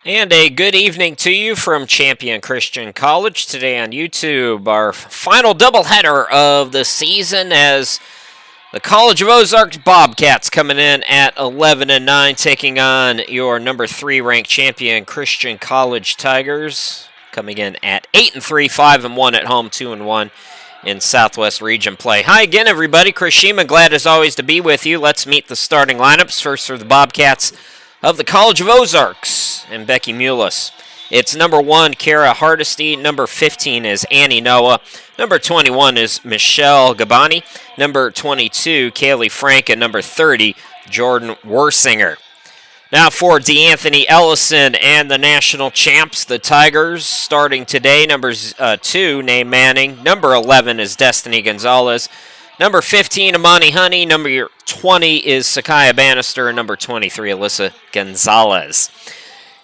And a good evening to you from Champion Christian College today on YouTube. Our final doubleheader of the season as the College of Ozarks Bobcats coming in at 11-9, taking on your number 3 ranked Champion Christian College Tigers, coming in at 8-3, 5-1 at home, 2-1 in Southwest Region play. Hi again, everybody. Chris Shima, glad as always to be with you. Let's meet the starting lineups. First for the Bobcats of the College of Ozarks and Becky Mullis. It's number 1, Kara Hardesty. Number 15 is Annie Noah. Number 21 is Michelle Gabani. Number 22, Kaylee Frank. And number 30, Jordan Wersinger. Now for DeAnthony Ellison and the national champs, the Tigers, starting today. Number 2, Nate Manning. Number 11 is Destiny Gonzalez. Number 15, Amani Honey. Number 20 is Sakaya Bannister. And number 23, Alyssa Gonzalez.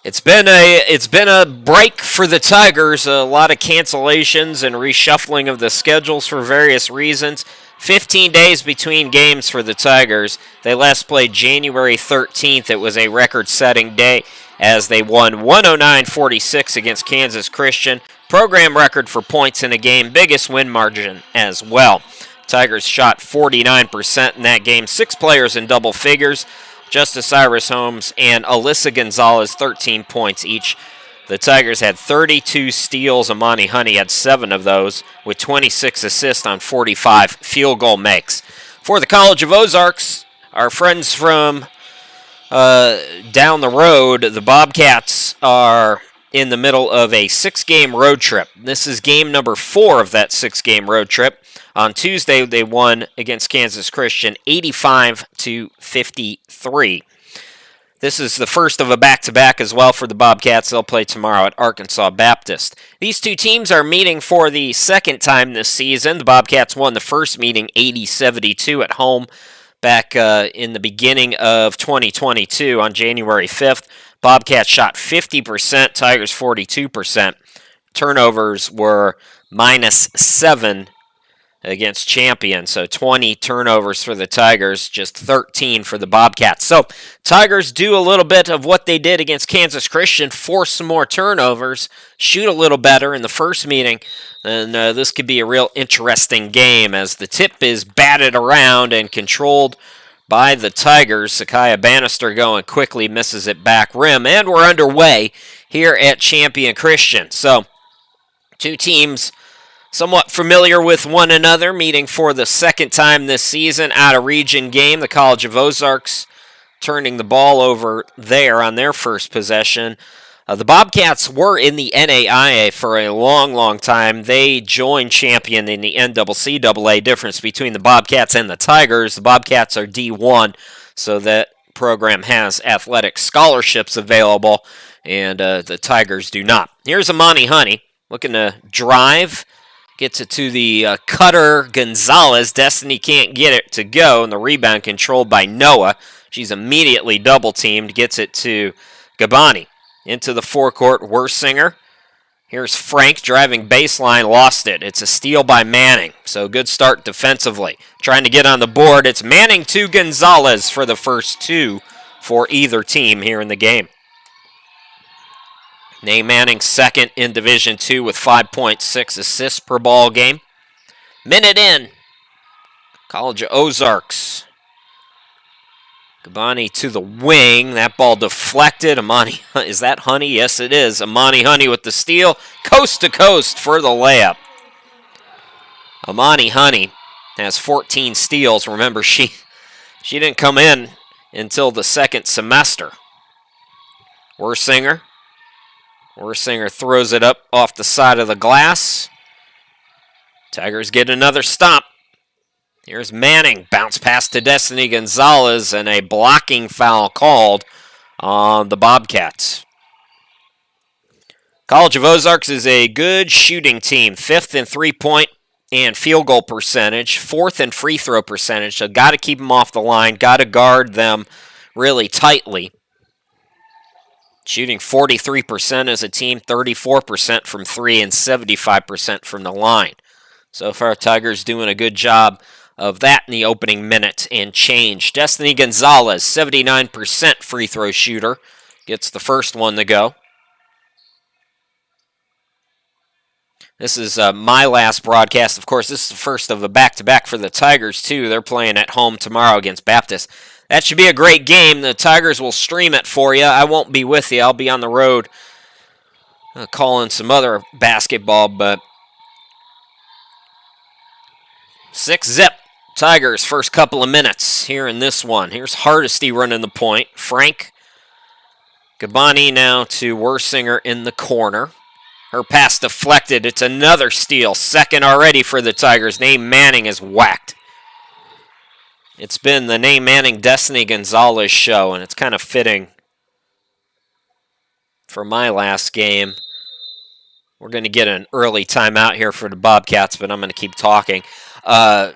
It's been a break for the Tigers. A lot of cancellations and reshuffling of the schedules for various reasons. 15 days between games for the Tigers. They last played January 13th. It was a record-setting day as they won 109-46 against Kansas Christian. Program record for points in a game. Biggest win margin as well. Tigers shot 49% in that game. 6 players in double figures. Justice Iris Holmes and Alyssa Gonzalez, 13 points each. The Tigers had 32 steals. Amani Honey had 7 of those, with 26 assists on 45 field goal makes. For the College of Ozarks, our friends from down the road, the Bobcats are in the middle of a 6-game road trip. This is game number 4 of that 6-game road trip. On Tuesday, they won against Kansas Christian 85-53. This is the first of a back-to-back as well for the Bobcats. They'll play tomorrow at Arkansas Baptist. These two teams are meeting for the second time this season. The Bobcats won the first meeting 80-72 at home back in the beginning of 2022 on January 5th. Bobcats shot 50%, Tigers 42%. Turnovers were -7 against Champion, so 20 turnovers for the Tigers, just 13 for the Bobcats. So Tigers do a little bit of what they did against Kansas Christian, force some more turnovers, shoot a little better in the first meeting, and this could be a real interesting game as the tip is batted around and controlled by the Tigers. Sakaya Bannister going quickly, misses it back rim, and we're underway here at Champion Christian. So two teams somewhat familiar with one another, meeting for the second time this season. Out-of-region game, the College of Ozarks turning the ball over there on their first possession. The Bobcats were in the NAIA for a long, long time. They joined Champion in the NCCAA. Difference between the Bobcats and the Tigers: the Bobcats are D1, so that program has athletic scholarships available, and the Tigers do not. Here's Amani Honey looking to drive. Gets it to the cutter, Gonzalez. Destiny can't get it to go, and the rebound controlled by Noah. She's immediately double-teamed. Gets it to Gabani. Into the forecourt, Wersinger. Here's Frank driving baseline, lost it. It's a steal by Manning, so good start defensively. Trying to get on the board. It's Manning to Gonzalez for the first 2 for either team here in the game. Nate Manning second in Division II with 5.6 assists per ball game. Minute in. College of Ozarks. Gabani to the wing. That ball deflected. Amani, is that Honey? Yes, it is. Amani Honey with the steal. Coast to coast for the layup. Amani Honey has 14 steals. Remember, she didn't come in until the second semester. Wersinger throws it up off the side of the glass. Tigers get another stop. Here's Manning. Bounce pass to Destiny Gonzalez and a blocking foul called on the Bobcats. College of Ozarks is a good shooting team. 5th in three-point and field goal percentage. 4th in free throw percentage. So got to keep them off the line. Got to guard them really tightly. Shooting 43% as a team, 34% from 3, and 75% from the line. So far, Tigers doing a good job of that in the opening minute and change. Destiny Gonzalez, 79% free throw shooter, gets the first one to go. This is my last broadcast. Of course, this is the first of a back-to-back for the Tigers, too. They're playing at home tomorrow against Baptist. That should be a great game. The Tigers will stream it for you. I won't be with you. I'll be on the road calling some other basketball, but 6-zip. Tigers first couple of minutes here in this one. Here's Hardesty running the point. Frank Gabani now to Wersinger in the corner. Her pass deflected. It's another steal. Second already for the Tigers. Name Manning is whacked. It's been the Name Manning Destiny Gonzalez show, and it's kind of fitting for my last game. We're going to get an early timeout here for the Bobcats, but I'm going to keep talking. I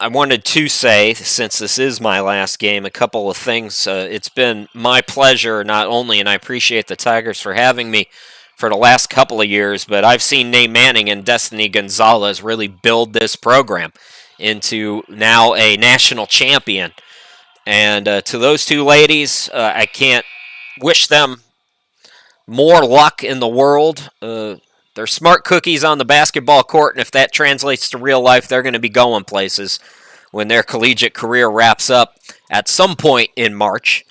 wanted to say, since this is my last game, a couple of things. It's been my pleasure, not only, and I appreciate the Tigers for having me for the last couple of years, but I've seen Nate Manning and Destiny Gonzalez really build this program into now a national champion. And to those two ladies, I can't wish them more luck in the world. They're smart cookies on the basketball court, and if that translates to real life, they're going to be going places when their collegiate career wraps up at some point in March.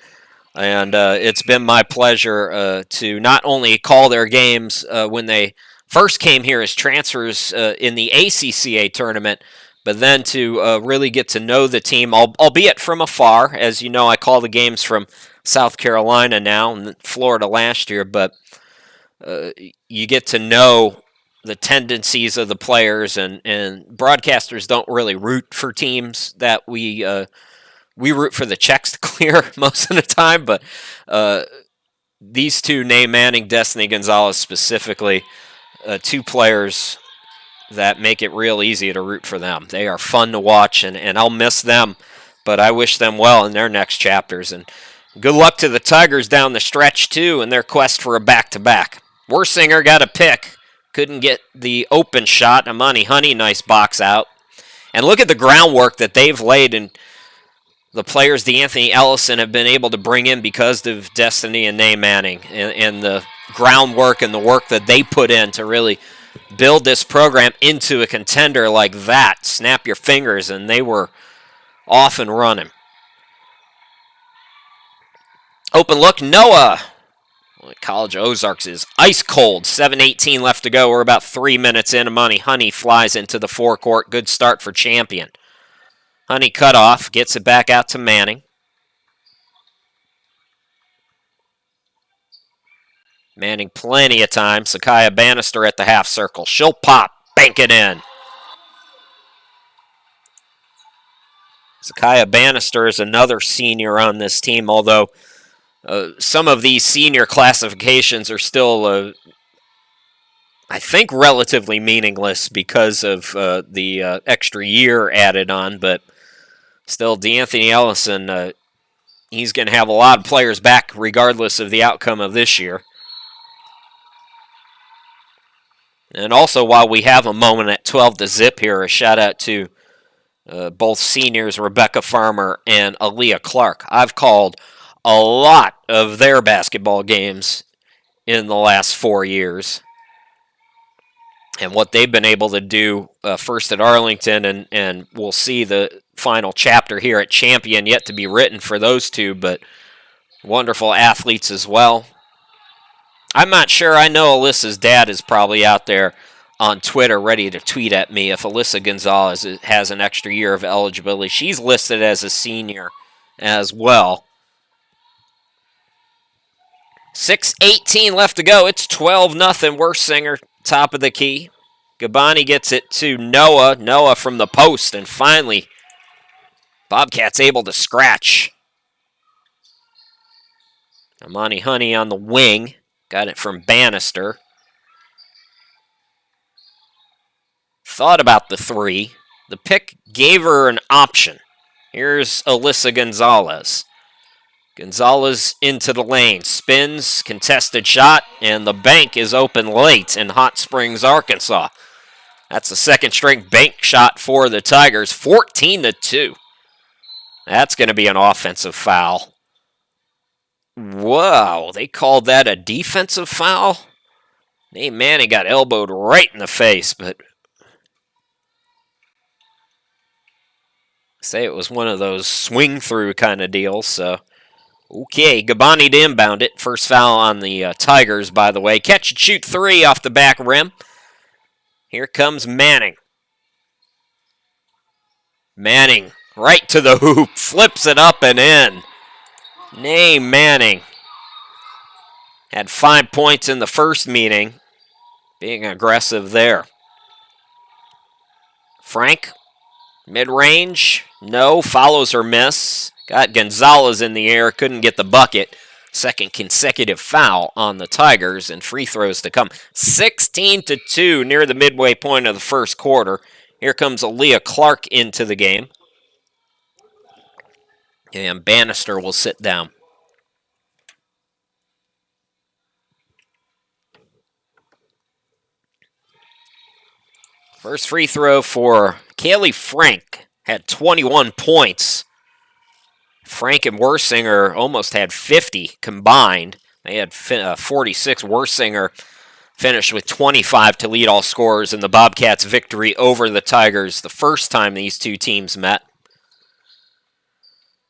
And it's been my pleasure to not only call their games when they first came here as transfers in the ACCA tournament, but then to really get to know the team, albeit from afar. As you know, I call the games from South Carolina now and Florida last year, but you get to know the tendencies of the players, and broadcasters don't really root for teams that we root for the checks to clear most of the time, but these two, Nate Manning, Destiny Gonzalez specifically, two players that make it real easy to root for them. They are fun to watch, and I'll miss them, but I wish them well in their next chapters. And good luck to the Tigers down the stretch, too, in their quest for a back-to-back. Wersinger got a pick. Couldn't get the open shot. Amani Honey, nice box out. And look at the groundwork that they've laid, and the players DeAnthony Ellison have been able to bring in because of Destiny and Nate Manning, and the groundwork and the work that they put in to really build this program into a contender like that. Snap your fingers, and they were off and running. Open look, Noah. College of Ozarks is ice cold. 7:18 left to go. We're about 3 minutes in. Amani Honey flies into the forecourt. Good start for Champion. Honey cut off, gets it back out to Manning. Manning plenty of time. Sakaya Bannister at the half circle. She'll pop, bank it in. Sakaya Bannister is another senior on this team, although some of these senior classifications are still, I think, relatively meaningless because of the extra year added on, but still, DeAnthony Ellison, he's going to have a lot of players back regardless of the outcome of this year. And also, while we have a moment at 12-zip here, a shout-out to both seniors, Rebecca Farmer and Aaliyah Clark. I've called a lot of their basketball games in the last 4 years. And what they've been able to do first at Arlington, and we'll see the final chapter here at Champion yet to be written for those two, but wonderful athletes as well. I'm not sure. I know Alyssa's dad is probably out there on Twitter ready to tweet at me if Alyssa Gonzalez has an extra year of eligibility. She's listed as a senior as well. 6:18 left to go. It's 12-0. Wersinger, top of the key. Gabani gets it to Noah. Noah from the post, and finally, Bobcats able to scratch. Amani Honey on the wing. Got it from Bannister. Thought about the three. The pick gave her an option. Here's Alyssa Gonzalez. Gonzalez into the lane. Spins, contested shot, and the bank is open late in Hot Springs, Arkansas. That's the second straight bank shot for the Tigers. 14-2. That's going to be an offensive foul. Whoa, they called that a defensive foul? Nate Manning got elbowed right in the face, but say it was one of those swing through kind of deals. So, okay, Gabani to inbound it. First foul on the Tigers, by the way. Catch and shoot three off the back rim. Here comes Manning. Manning right to the hoop, flips it up and in. Nate Manning had 5 points in the first meeting, being aggressive there. Frank, mid-range, no, follows or miss. Got Gonzalez in the air, couldn't get the bucket. Second consecutive foul on the Tigers, and free throws to come. 16-2 near the midway point of the first quarter. Here comes Aaliyah Clark into the game. And Bannister will sit down. First free throw for Kaylee Frank. Had 21 points. Frank and Worsinger almost had 50 combined. They had 46. Worsinger finished with 25 to lead all scorers in the Bobcats' victory over the Tigers the first time these two teams met.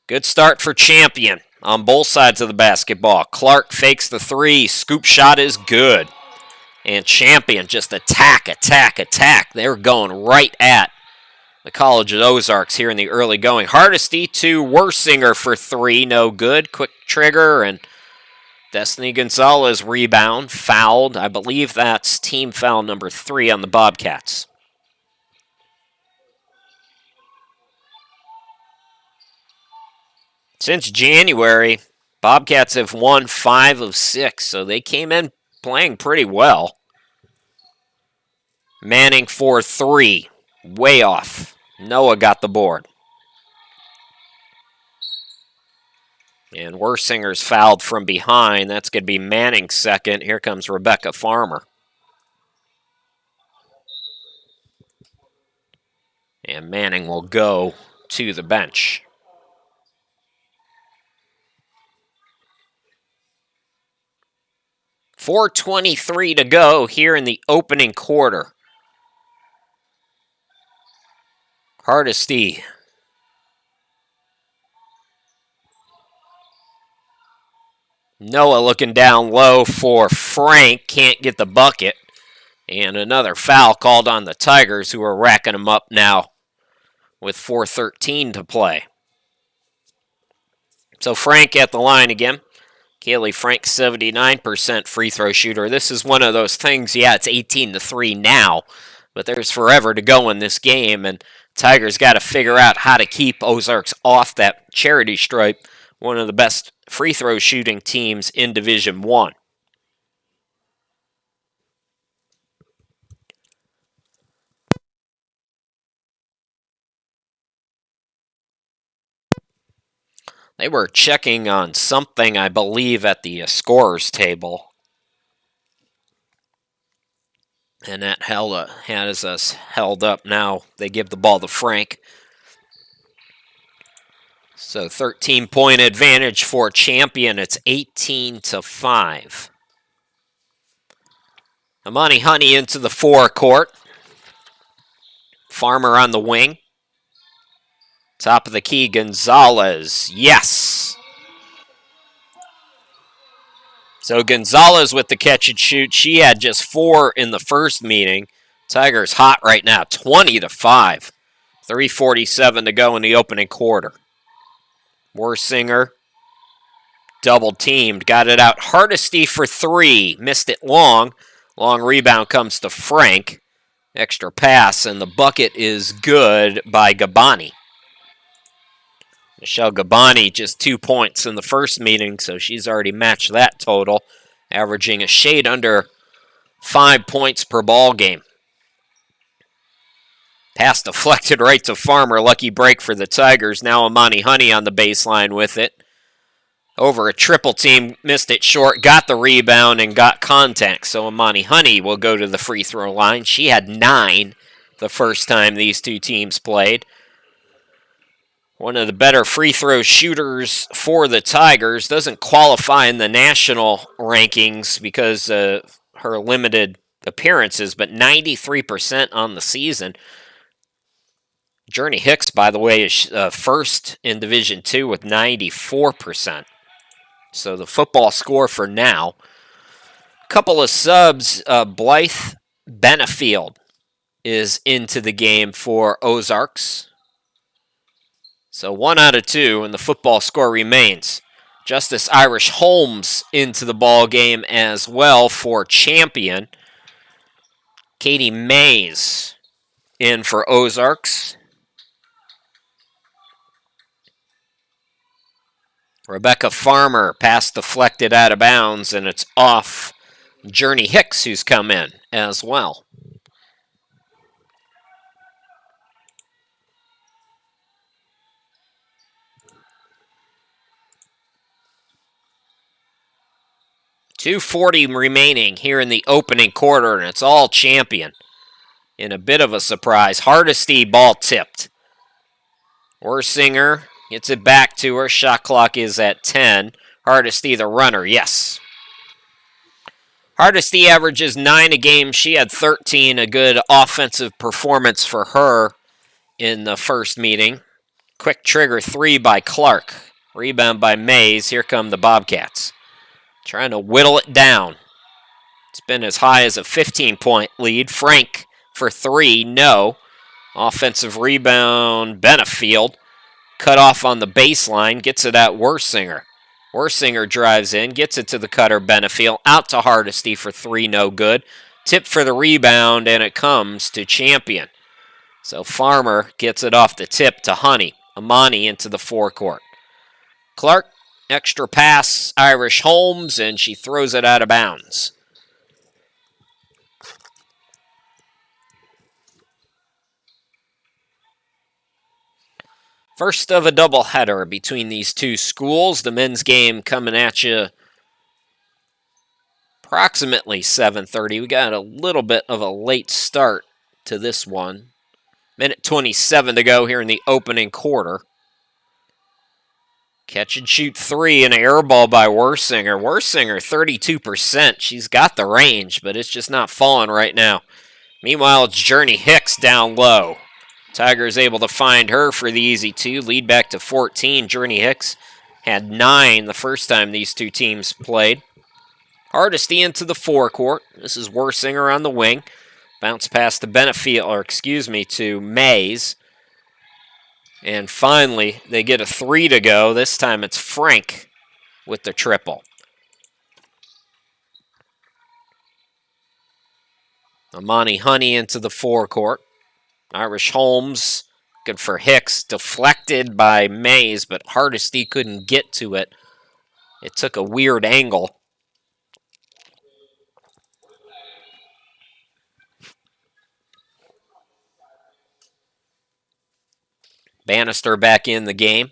Good start for Champion on both sides of the basketball. Clark fakes the three. Scoop shot is good. And Champion just attack. They're going right at the College of Ozarks here in the early going. Hardesty to Worsinger for three. No good. Quick trigger, and Destiny Gonzalez rebound. Fouled. I believe that's team foul number 3 on the Bobcats. Since January, Bobcats have won 5 of 6, so they came in playing pretty well. Manning for three. Way off. Noah got the board. And Worsinger's fouled from behind. That's going to be Manning's second. Here comes Rebecca Farmer. And Manning will go to the bench. .423 to go here in the opening quarter. Hardesty. Noah looking down low for Frank. Can't get the bucket. And another foul called on the Tigers, who are racking them up now with 4:13 to play. So Frank at the line again. Kaylee Frank, 79% free throw shooter. This is one of those things, yeah, it's 18-3 now, but there's forever to go in this game, and Tigers got to figure out how to keep Ozarks off that charity stripe, one of the best free throw shooting teams in Division I. They were checking on something, I believe, at the scorers table. And that has us held up now. They give the ball to Frank. So 13-point advantage for Champion. It's 18-5. Amani Honey into the forecourt. Farmer on the wing. Top of the key, Gonzalez. Yes. So Gonzalez with the catch and shoot. She had just 4 in the first meeting. Tigers hot right now, 20-5. 3:47 to go in the opening quarter. Worsinger double teamed, got it out. Hardesty for 3, missed it long. Long rebound comes to Frank. Extra pass, and the bucket is good by Gabani. Michelle Gabani just 2 points in the first meeting, so she's already matched that total, averaging a shade under 5 points per ball game. Pass deflected right to Farmer. Lucky break for the Tigers. Now Amani Honey on the baseline with it. Over a triple team, missed it short, got the rebound, and got contact. So Amani Honey will go to the free throw line. She had 9 the first time these two teams played. One of the better free throw shooters for the Tigers. Doesn't qualify in the national rankings because her limited appearances, but 93% on the season. Journey Hicks, by the way, is first in Division II with 94%. So the football score for now. Couple of subs. Blythe Benefield is into the game for Ozarks. So 1 out of 2, and the football score remains. Justice Irish Holmes into the ball game as well for Champion. Katie Mays in for Ozarks. Rebecca Farmer, pass deflected out of bounds, and it's off Journey Hicks, who's come in as well. .240 remaining here in the opening quarter, and it's all Champion. In a bit of a surprise, Hardesty ball tipped. Worsinger gets it back to her. Shot clock is at 10. Hardesty the runner, yes. Hardesty averages 9 a game. She had 13, a good offensive performance for her in the first meeting. Quick trigger 3 by Clark. Rebound by Mays. Here come the Bobcats. Trying to whittle it down. It's been as high as a 15-point lead. Frank for 3, no. Offensive rebound, Benefield. Cut off on the baseline, gets it at Worsinger. Worsinger drives in, gets it to the cutter, Benefield. Out to Hardesty for 3, no good. Tip for the rebound, and it comes to Champion. So Farmer gets it off the tip to Honey. Amani into the forecourt. Clark, extra pass, Irish Holmes, and she throws it out of bounds. First of a doubleheader between these two schools. The men's game coming at you approximately 7:30. We got a little bit of a late start to this one. Minute 27 to go here in the opening quarter. Catch and shoot 3, and an air ball by Worsinger. Worsinger, 32%. She's got the range, but it's just not falling right now. Meanwhile, it's Journey Hicks down low. Tigers able to find her for the easy 2. Lead back to 14. Journey Hicks had 9 the first time these two teams played. Hardesty into the forecourt. This is Worsinger on the wing. Bounce pass to to Mays. And finally, they get a 3 to go. This time it's Frank with the triple. Amani Honey into the forecourt. Irish Holmes, good for Hicks, deflected by Mays, but Hardesty couldn't get to it. It took a weird angle. Bannister back in the game.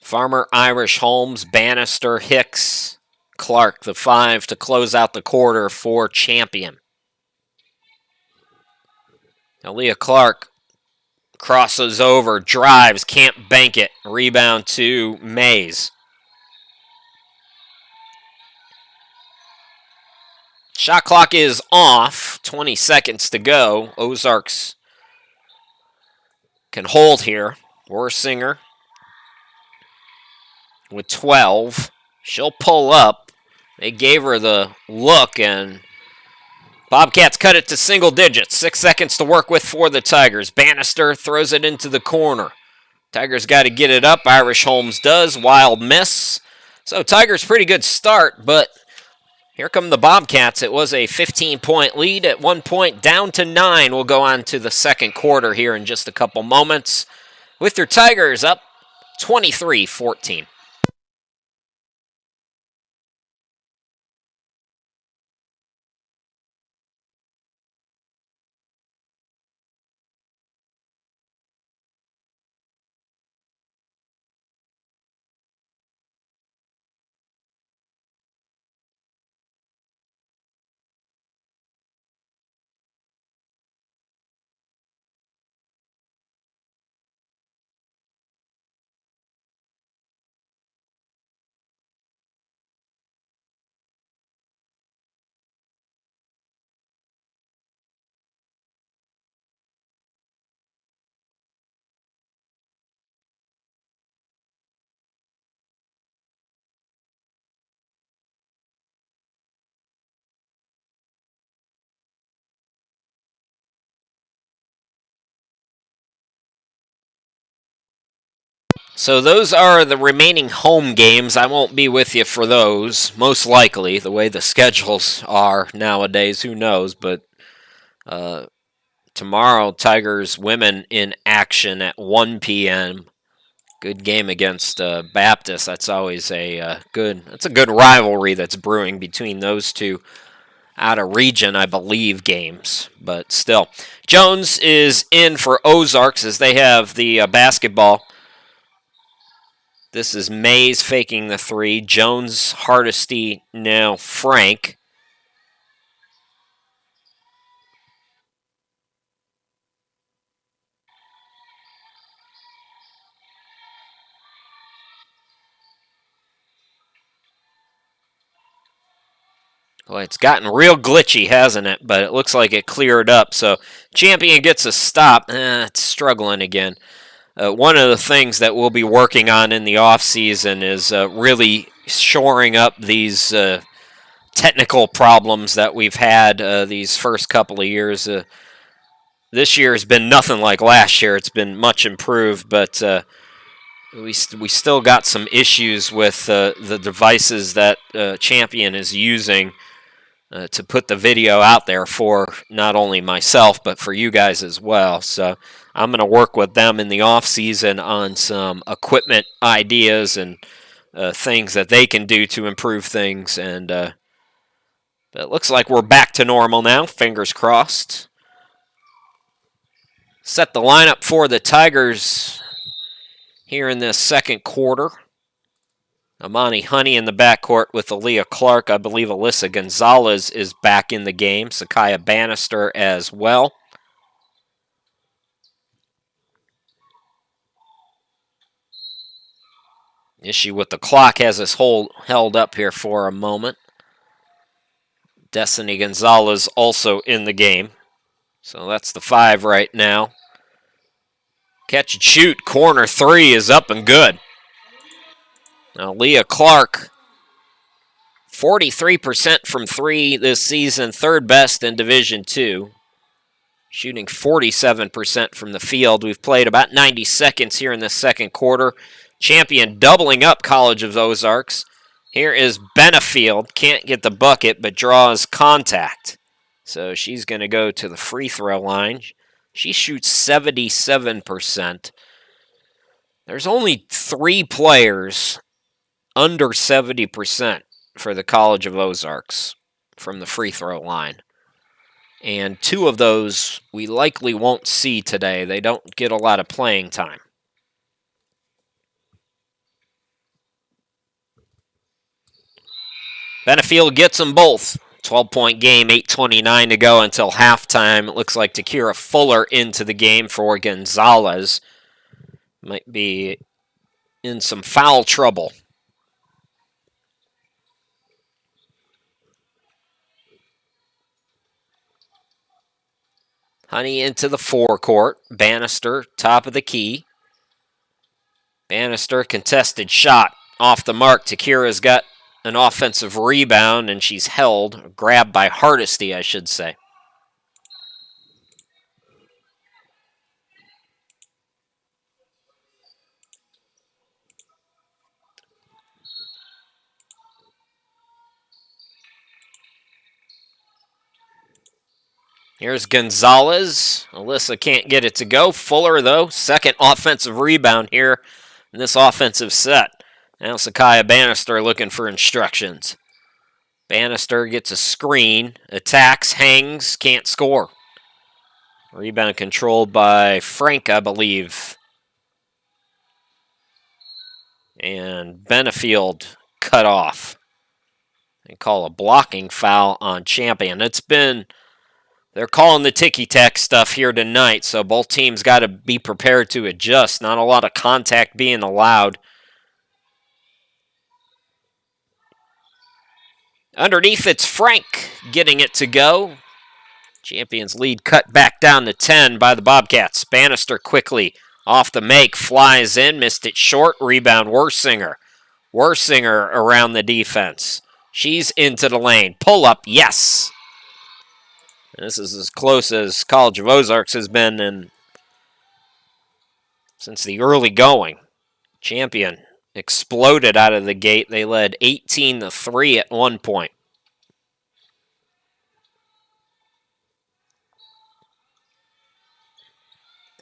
Farmer, Irish Holmes, Bannister, Hicks, Clark, the 5 to close out the quarter for Champion. Aaliyah Clark crosses over, drives, can't bank it. Rebound to Mays. Shot clock is off. 20 seconds to go. Ozarks can hold here. Worsinger with 12. She'll pull up. They gave her the look, and Bobcats cut it to single digits. 6 seconds to work with for the Tigers. Bannister throws it into the corner. Tigers got to get it up. Irish Holmes does. Wild miss. So Tigers pretty good start, but here come the Bobcats. It was a 15-point lead at one point, down to 9. We'll go on to the second quarter here in just a couple moments with your Tigers up 23-14. So those are the remaining home games. I won't be with you for those, most likely. The way the schedules are nowadays, who knows? But tomorrow, Tigers women in action at 1 p.m. Good game against Baptist. That's always a good. That's a good rivalry that's brewing between those two out of region, I believe, games. But still, Jones is in for Ozarks as they have the basketball. This is Mays faking the three. Jones, Hardesty, now Frank. Well, it's gotten real glitchy, hasn't it? But it looks like it cleared up. So Champion gets a stop. It's struggling again. One of the things that we'll be working on in the offseason is really shoring up these technical problems that we've had these first couple of years. This year has been nothing like last year. It's been much improved, but we still got some issues with the devices that Champion is using to put the video out there for not only myself, but for you guys as well. So I'm going to work with them in the off season on some equipment ideas and things that they can do to improve things. And it looks like we're back to normal now. Fingers crossed. Set the lineup for the Tigers here in this second quarter. Amani Honey in the backcourt with Aaliyah Clark. I believe Alyssa Gonzalez is back in the game. Sakaya Bannister as well. Issue with the clock has us held up here for a moment. Destiny Gonzalez also in the game. So that's the 5 right now. Catch and shoot. Corner 3 is up and good. Now Leah Clark, 43% from 3 this season, third best in Division II. Shooting 47% from the field. We've played about 90 seconds here in the second quarter. Champion doubling up College of Ozarks. Here is Benefield. Can't get the bucket, but draws contact. So she's going to go to the free throw line. She shoots 77%. There's only 3 players under 70% for the College of Ozarks from the free throw line. And 2 of those we likely won't see today. They don't get a lot of playing time. Benefield gets them both. 12-point game, 8:29 to go until halftime. It looks like Takira Fuller into the game for Gonzalez. Might be in some foul trouble. Honey into the forecourt. Bannister, top of the key. Bannister, contested shot. Off the mark. Takira's got an offensive rebound, and she's held. Grabbed by Hardesty, I should say. Here's Gonzalez. Alyssa can't get it to go. Fuller, though, second offensive rebound here in this offensive set. Now Sakaya Bannister looking for instructions. Bannister gets a screen, attacks, hangs, can't score. Rebound controlled by Frank, I believe. And Benefield cut off. They call a blocking foul on Champion. They're calling the ticky-tack stuff here tonight, so both teams got to be prepared to adjust. Not a lot of contact being allowed. Underneath, it's Frank getting it to go. Champions lead cut back down to 10 by the Bobcats. Bannister quickly off the make, flies in, missed it short. Rebound, Worsinger. Worsinger around the defense. She's into the lane. Pull up, yes. This is as close as College of Ozarks has been since the early going. Champion exploded out of the gate. They led 18-3 at one point.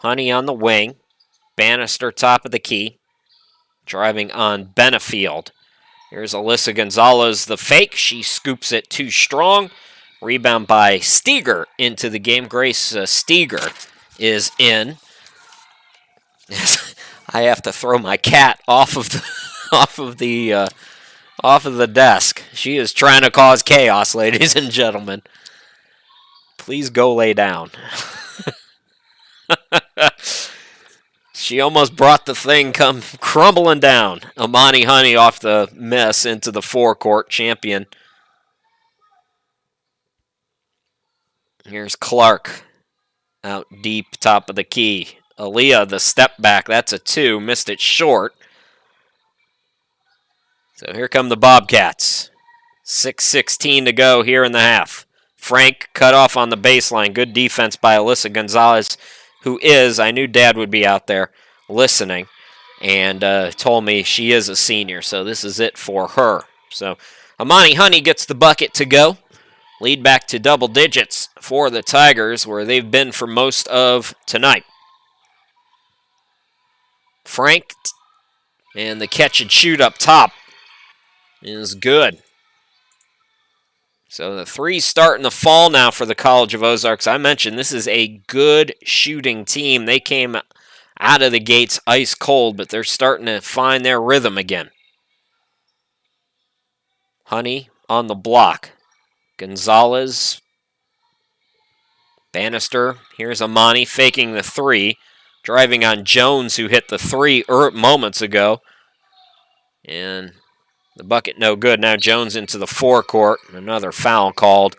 Honey on the wing. Bannister top of the key. Driving on Benefield. Here's Alyssa Gonzalez, the fake. She scoops it too strong. Rebound by Steger into the game. Grace Steger is in. I have to throw my cat off of the desk. She is trying to cause chaos, ladies and gentlemen. Please go lay down. She almost brought the thing come crumbling down. Amani Honey off the miss into the forecourt. Champion. Here's Clark out deep, top of the key. Aaliyah, the step back. That's a 2. Missed it short. So here come the Bobcats. 6:16 to go here in the half. Frank cut off on the baseline. Good defense by Alyssa Gonzalez, who is, I knew Dad would be out there listening, and told me she is a senior, so this is it for her. So Amani Honey gets the bucket to go. Lead back to double digits for the Tigers, where they've been for most of tonight. Frank, and the catch and shoot up top is good. So the three's starting to fall now for the College of Ozarks. I mentioned this is a good shooting team. They came out of the gates ice cold, but they're starting to find their rhythm again. Honey on the block. Gonzalez. Bannister. Here's Amani faking the 3. Driving on Jones, who hit the 3 moments ago. And the bucket no good. Now Jones into the forecourt. Another foul called.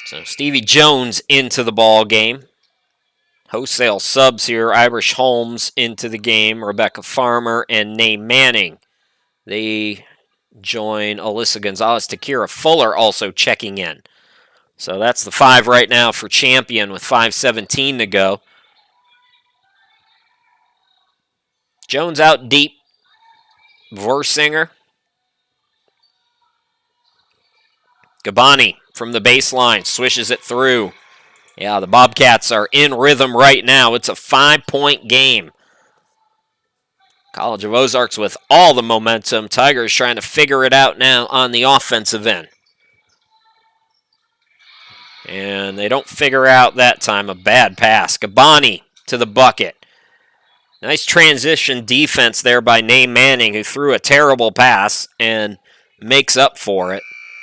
So Stevie Jones into the ball game. Wholesale subs here. Irish Holmes into the game. Rebecca Farmer and Nay Manning. They join Alyssa Gonzalez. Takira Fuller also checking in. So that's the 5 right now for Champion with 5:17 to go. Jones out deep. Vorsinger. Gabani from the baseline. Swishes it through. Yeah, the Bobcats are in rhythm right now. It's a 5-point game. College of Ozarks with all the momentum. Tigers trying to figure it out now on the offensive end. And they don't figure out that time. A bad pass. Gabani to the bucket. Nice transition defense there by Nay Manning, who threw a terrible pass and makes up for it.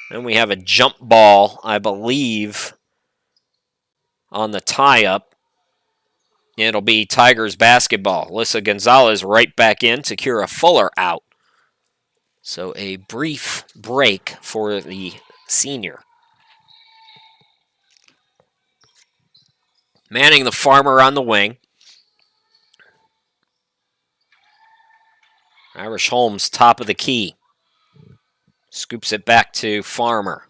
Then we have a jump ball, I believe, on the tie-up. It'll be Tigers basketball. Alyssa Gonzalez right back in. Takira Fuller out. So a brief break for the senior. Manning the Farmer on the wing. Irish Holmes top of the key. Scoops it back to Farmer.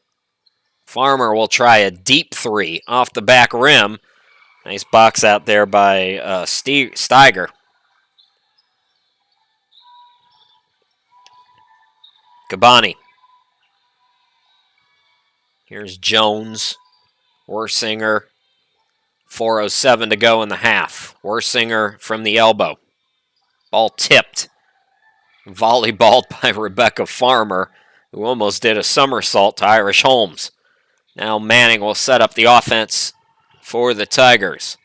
Farmer will try a deep 3 off the back rim. Nice box out there by Steiger. Gabani. Here's Jones. Worsinger. 4:07 to go in the half. Worsinger from the elbow. Ball tipped. Volleyballed by Rebecca Farmer, who almost did a somersault to Irish Holmes. Now Manning will set up the offense for the Tigers.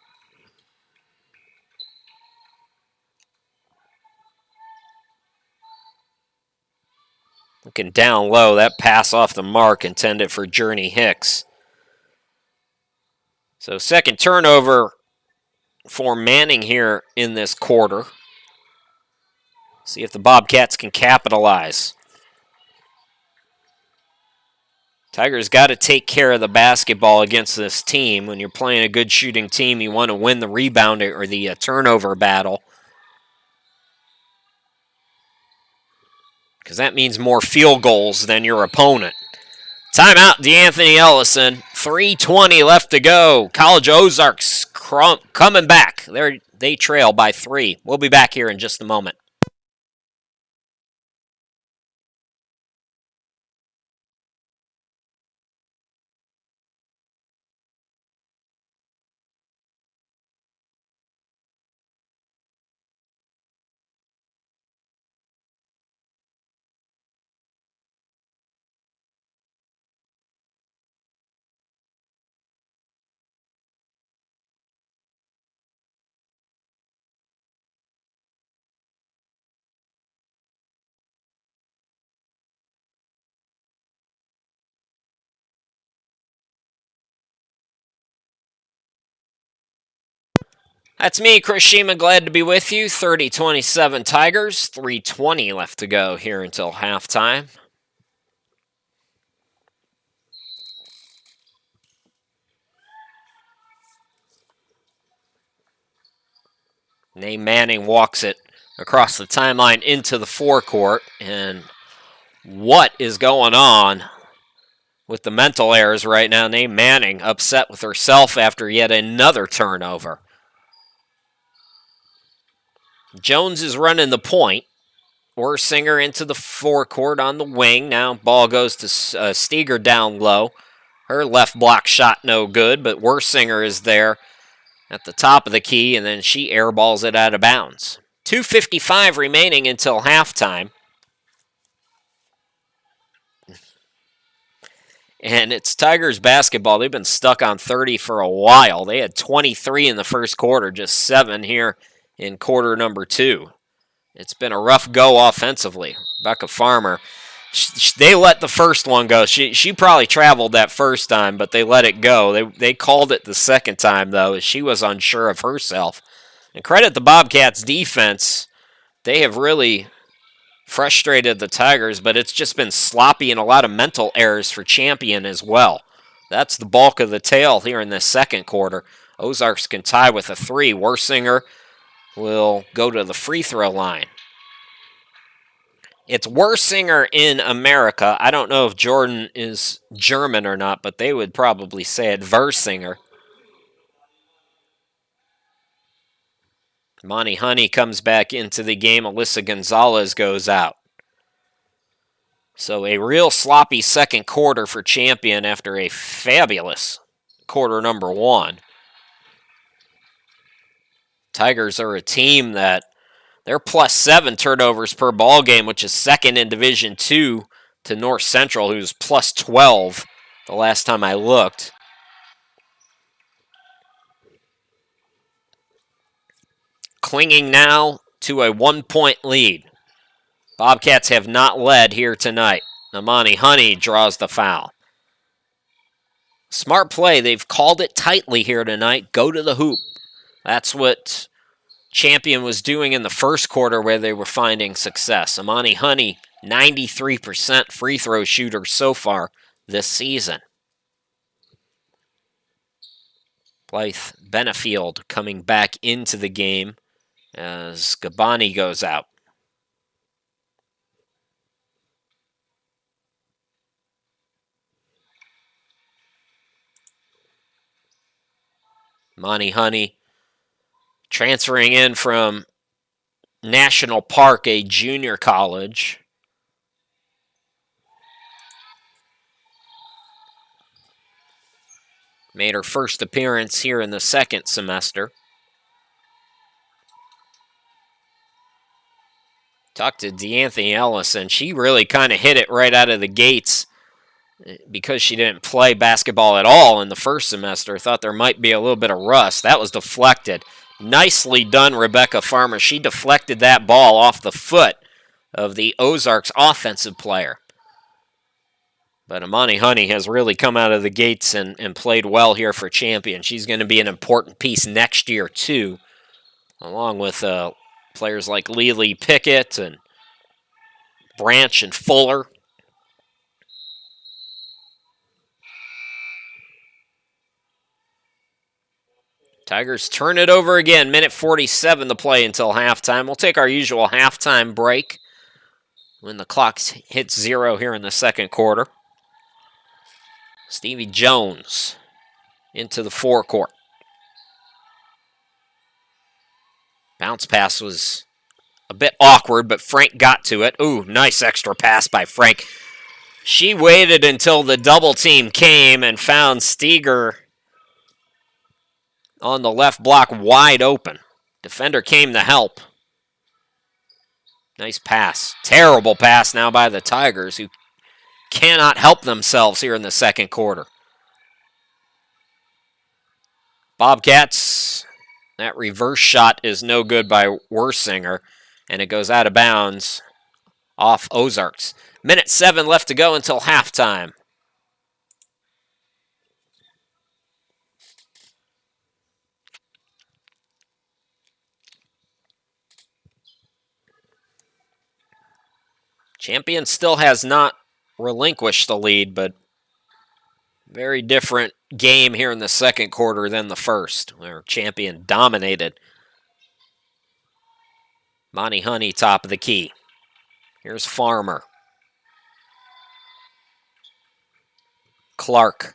Looking down low, that pass off the mark intended for Journey Hicks. So second turnover for Manning here in this quarter. See if the Bobcats can capitalize. Tigers got to take care of the basketball against this team. When you're playing a good shooting team, you want to win the rebound or the turnover battle. Because that means more field goals than your opponent. Timeout, DeAnthony Ellison. 3:20 left to go. College Ozarks coming back. They trail by 3. We'll be back here in just a moment. That's me, Chris Shima. Glad to be with you. 30-27 Tigers. 3:20 left to go here until halftime. Nate Manning walks it across the timeline into the forecourt. And what is going on with the mental errors right now? Nate Manning upset with herself after yet another turnover. Jones is running the point. Orsinger into the forecourt on the wing. Now ball goes to Steger down low. Her left block shot no good, but Worsinger is there at the top of the key, and then she airballs it out of bounds. 2:55 remaining until halftime. And it's Tigers basketball. They've been stuck on 30 for a while. They had 23 in the first quarter, just 7 here in quarter number 2. It's been a rough go offensively. Rebecca Farmer, they let the first one go. She probably traveled that first time, but they let it go. They called it the second time, though, as she was unsure of herself. And credit the Bobcats' defense. They have really frustrated the Tigers, but it's just been sloppy and a lot of mental errors for Champion as well. That's the bulk of the tale here in the second quarter. Ozarks can tie with a 3. Worsinger will go to the free throw line. It's Worsinger in America. I don't know if Jordan is German or not, but they would probably say it Versinger. Monty Honey comes back into the game. Alyssa Gonzalez goes out. So a real sloppy second quarter for Champion after a fabulous quarter number 1. Tigers are a team that they're plus 7 turnovers per ball game, which is second in Division II to North Central, who's plus 12 the last time I looked. Clinging now to a 1-point lead. Bobcats have not led here tonight. Namani Honey draws the foul. Smart play. They've called it tightly here tonight. Go to the hoop. That's what Champion was doing in the first quarter where they were finding success. Amani Honey, 93% free throw shooter so far this season. Blythe Benefield coming back into the game as Gabani goes out. Monty Honey transferring in from National Park, a junior college. Made her first appearance here in the second semester. Talked to DeAnthony Ellison. She really kind of hit it right out of the gates because she didn't play basketball at all in the first semester. Thought there might be a little bit of rust. That was deflected. Nicely done, Rebecca Farmer. She deflected that ball off the foot of the Ozarks offensive player. But Amani Honey has really come out of the gates and played well here for Champion. She's going to be an important piece next year, too, along with players like Lily Pickett and Branch and Fuller. Tigers turn it over again. Minute 47 to play until halftime. We'll take our usual halftime break when the clock hits 0 here in the second quarter. Stevie Jones into the forecourt. Bounce pass was a bit awkward, but Frank got to it. Ooh, nice extra pass by Frank. She waited until the double team came and found Steger on the left block wide open. Defender came to help. Nice pass. Terrible pass now by the Tigers, who cannot help themselves here in the second quarter. Bobcats, that reverse shot is no good by Worsinger, and it goes out of bounds off Ozarks. Minute 7 left to go until halftime. Champion still has not relinquished the lead, but very different game here in the second quarter than the first, where Champion dominated. Monty Honey, top of the key. Here's Farmer. Clark.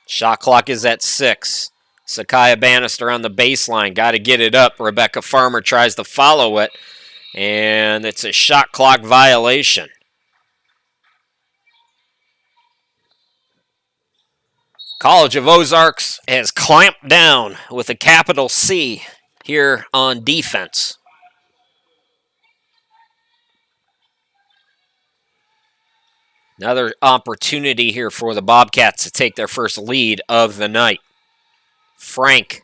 Shot clock is at 6. Sakaya Bannister on the baseline. Got to get it up. Rebecca Farmer tries to follow it, and it's a shot clock violation. College of Ozarks has clamped down with a capital C here on defense. Another opportunity here for the Bobcats to take their first lead of the night. Frank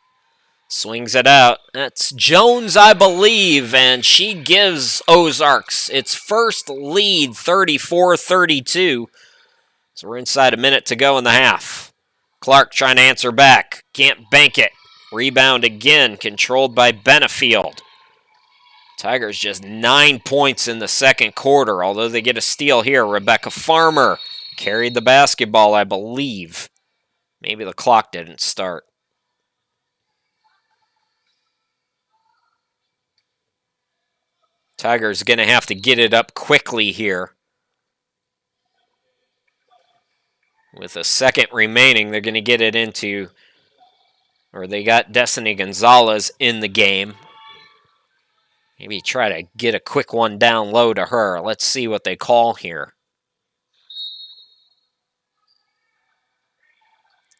swings it out. That's Jones, I believe, and she gives Ozarks its first lead, 34-32. So we're inside a minute to go in the half. Clark trying to answer back. Can't bank it. Rebound again, controlled by Benefield. Tigers just 9 points in the second quarter, although they get a steal here. Rebecca Farmer carried the basketball, I believe. Maybe the clock didn't start. Tigers going to have to get it up quickly here. With a second remaining, they're going to get it into, or they got Destiny Gonzalez in the game. Maybe try to get a quick one down low to her. Let's see what they call here.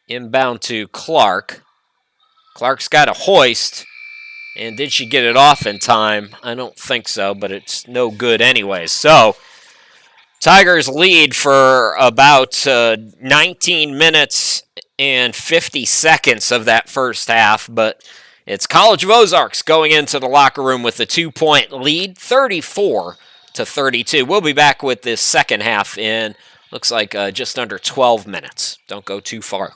Inbound to Clark. Clark's got a hoist. And did she get it off in time? I don't think so, but it's no good anyway. So, Tigers lead for about 19 minutes and 50 seconds of that first half, but it's College of Ozarks going into the locker room with a 2-point lead, 34-32. We'll be back with this second half in, looks like just under 12 minutes. Don't go too far.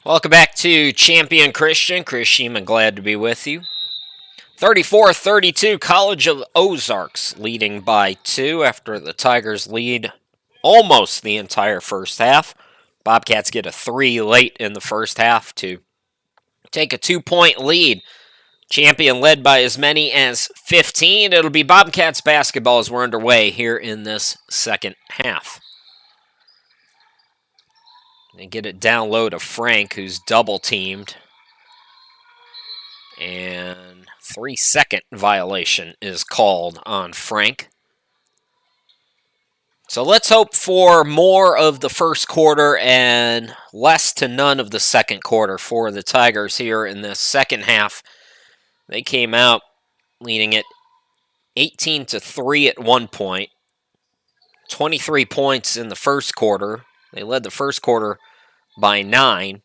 Welcome back to Champion Christian. Chris Sheeman, glad to be with you. 34-32, College of Ozarks leading by 2 after the Tigers lead almost the entire first half. Bobcats get a 3 late in the first half to take a 2-point lead. Champion led by as many as 15. It'll be Bobcats basketball as we're underway here in this second half. They get it down low to Frank, who's double teamed. And 3-second violation is called on Frank. So let's hope for more of the first quarter and less to none of the second quarter for the Tigers here in this second half. They came out leading it 18-3 at one point. 23 points in the first quarter. They led the first quarter by 9.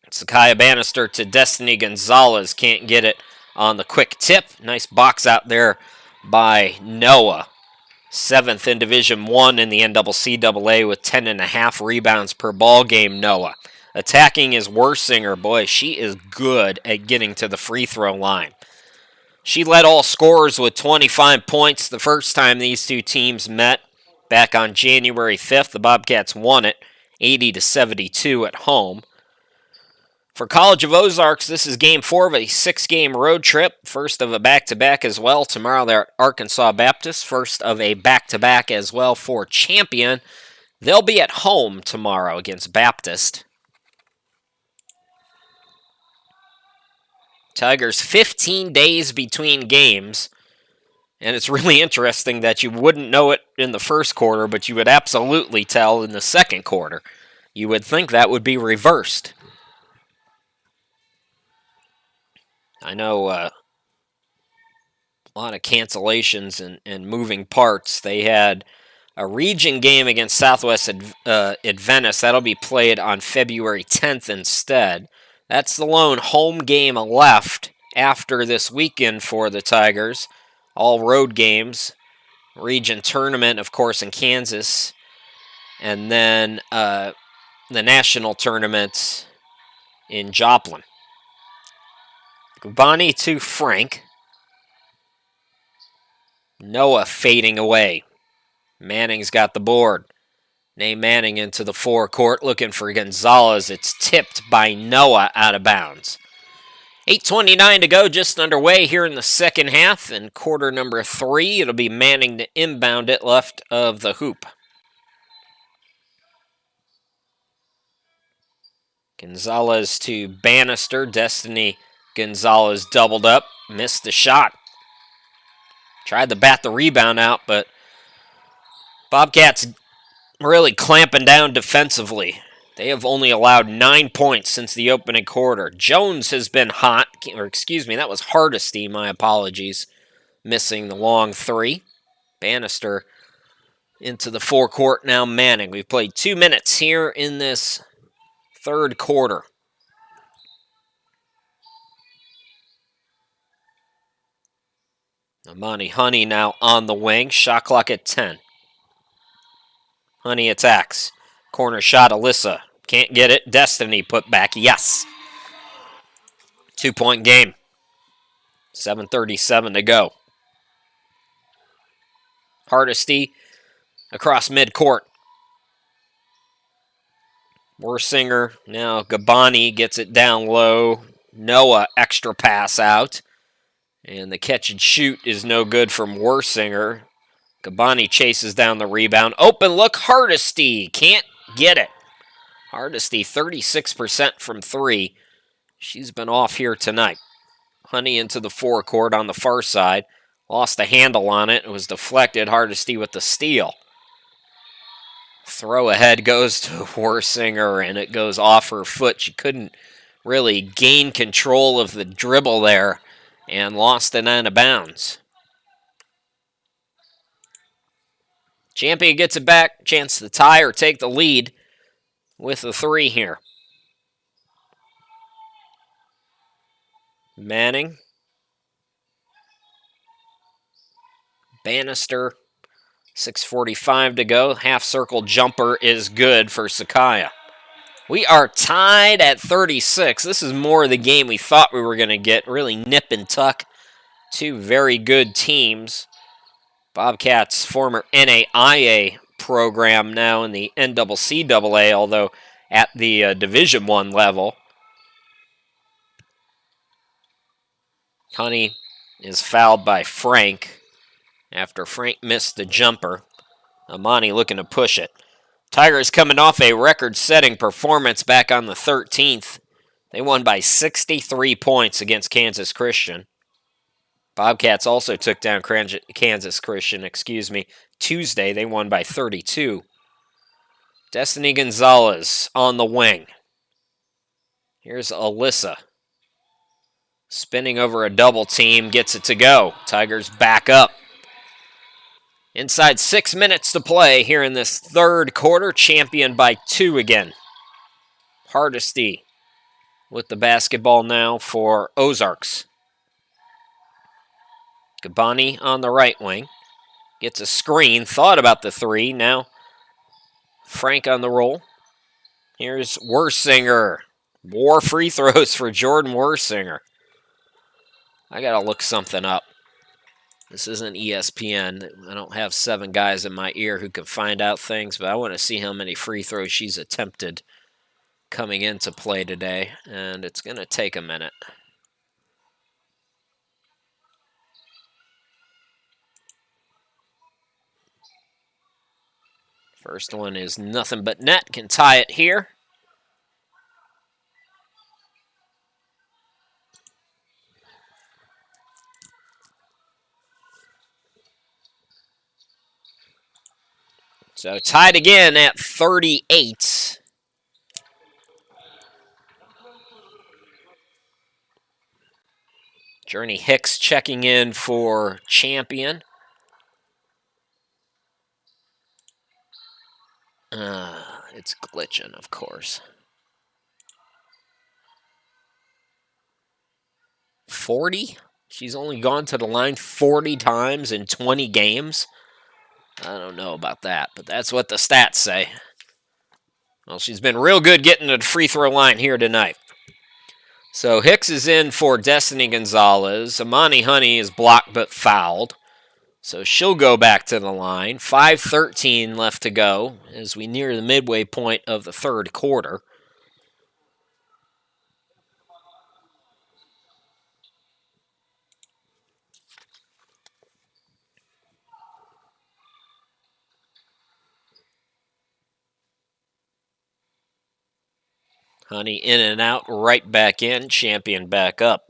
Sakaya Bannister to Destiny Gonzalez. Can't get it on the quick tip. Nice box out there by Noah. 7th in Division I in the NCCAA with 10.5 rebounds per ball game, Noah. Attacking is Worsinger. Boy, she is good at getting to the free throw line. She led all scorers with 25 points the first time these two teams met. Back on January 5th, the Bobcats won it 80-72 at home. For College of Ozarks, this is Game 4 of a 6-game road trip. First of a back-to-back as well. Tomorrow they're at Arkansas Baptist. First of a back-to-back as well for Champion. They'll be at home tomorrow against Baptist. Tigers 15 days between games. And it's really interesting that you wouldn't know it in the first quarter, but you would absolutely tell in the second quarter. You would think that would be reversed. I know a lot of cancellations and moving parts. They had a region game against Southwest Adventist. That'll be played on February 10th instead. That's the lone home game left after this weekend for the Tigers. All road games. Region tournament, of course, in Kansas. And then the national tournament in Joplin. Gubani to Frank. Noah fading away. Manning's got the board. Nate Manning into the forecourt looking for Gonzalez. It's tipped by Noah out of bounds. 8:29 to go, just underway here in the second half. And quarter number 3, it'll be Manning to inbound it left of the hoop. Gonzalez to Bannister. Destiny Gonzalez doubled up, missed the shot. Tried to bat the rebound out, but Bobcats really clamping down defensively. They have only allowed 9 points since the opening quarter. Jones has been hot, that was Hardesty, my apologies, missing the long 3. Bannister into the forecourt, now Manning. We've played 2 minutes here in this third quarter. Amani Honey now on the wing. Shot clock at 10. Honey attacks. Corner shot, Alyssa. Can't get it. Destiny put back. Yes. 2-point game. 7:37 to go. Hardesty across midcourt. Worsinger. Now Gabani gets it down low. Noah extra pass out. And the catch and shoot is no good from Worsinger. Gabani chases down the rebound. Open look, Hardesty. Can't get it. Hardesty 36% from 3. She's been off here tonight. Honey into the forecourt on the far side. Lost a handle on it. It was deflected. Hardesty with the steal. Throw ahead goes to Worsinger, and it goes off her foot. She couldn't really gain control of the dribble there and lost it out of bounds. Champion gets it back. Chance to tie or take the lead with the 3 here. Manning. Bannister. 6:45 to go. Half circle jumper is good for Sakaya. We are tied at 36. This is more the game we thought we were going to get. Really nip and tuck. Two very good teams. Bobcats, former NAIA program, now in the NCCAA, although at the Division I level. Honey is fouled by Frank after Frank missed the jumper. Amani looking to push it. Tigers coming off a record-setting performance back on the 13th. They won by 63 points against Kansas Christian. Bobcats also took down Kansas Christian, Tuesday. They won by 32. Destiny Gonzalez on the wing. Here's Alyssa. Spinning over a double team, gets it to go. Tigers back up. Inside 6 minutes to play here in this third quarter, championed by 2 again. Hardesty with the basketball now for Ozarks. Gabani on the right wing. Gets a screen, thought about the 3. Now Frank on the roll. Here's Wersinger. More free throws for Jordan Wersinger. I got to look something up. This isn't ESPN. I don't have 7 guys in my ear who can find out things, but I want to see how many free throws she's attempted coming into play today, and it's going to take a minute. First one is nothing but net. Can tie it here. So tied again at 38. Journey Hicks checking in for champion. It's glitching, of course. 40? She's only gone to the line 40 times in 20 games. I don't know about that, but that's what the stats say. Well, she's been real good getting to the free throw line here tonight. So Hicks is in for Destiny Gonzalez. Amani Honey is blocked but fouled. So she'll go back to the line. 5:13 left to go as we near the midway point of the third quarter. Honey in and out, right back in, champion back up.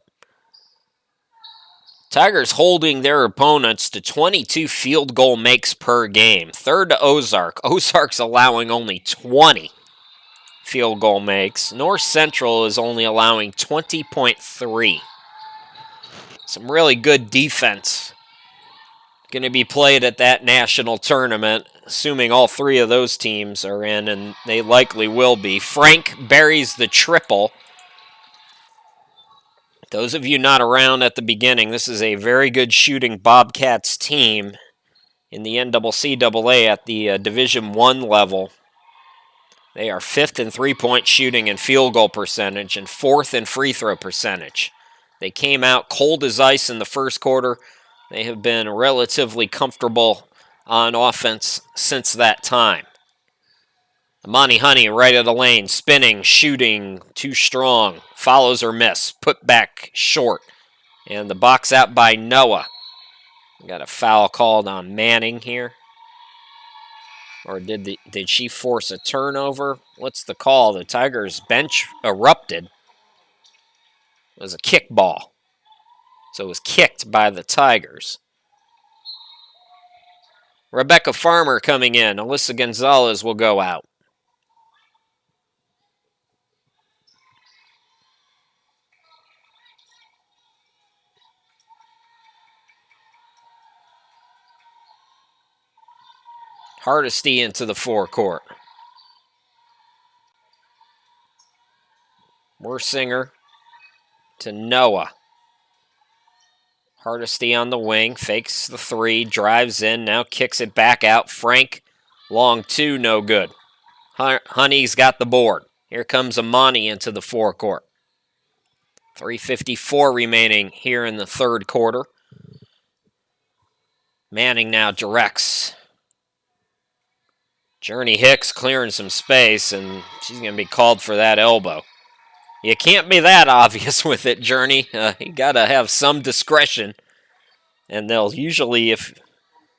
Tigers holding their opponents to 22 field goal makes per game. Third to Ozark. Ozark's allowing only 20 field goal makes. North Central is only allowing 20.3. Some really good defense going to be played at that national tournament, assuming all 3 of those teams are in, and they likely will be. Frank buries the triple. Those of you not around at the beginning, this is a very good shooting Bobcats team in the NCCAA at the Division I level. They are 5th in three-point shooting and field goal percentage and 4th in free throw percentage. They came out cold as ice in the first quarter. They have been relatively comfortable on offense since that time. Amani Honey right of the lane, spinning, shooting, too strong. Follows her miss, put back short. And the box out by Noah. Got a foul called on Manning here. Or did she force a turnover? What's the call? The Tigers bench erupted. It was a kick ball. So it was kicked by the Tigers. Rebecca Farmer coming in. Alyssa Gonzalez will go out. Hardesty into the forecourt. Wersinger to Noah. Hardesty on the wing, fakes the 3, drives in, now kicks it back out. Frank, long 2, no good. Honey's got the board. Here comes Amani into the forecourt. 3:54 remaining here in the third quarter. Manning now directs. Journey Hicks clearing some space, and she's going to be called for that elbow. You can't be that obvious with it, Journey. You got to have some discretion, and they'll usually, if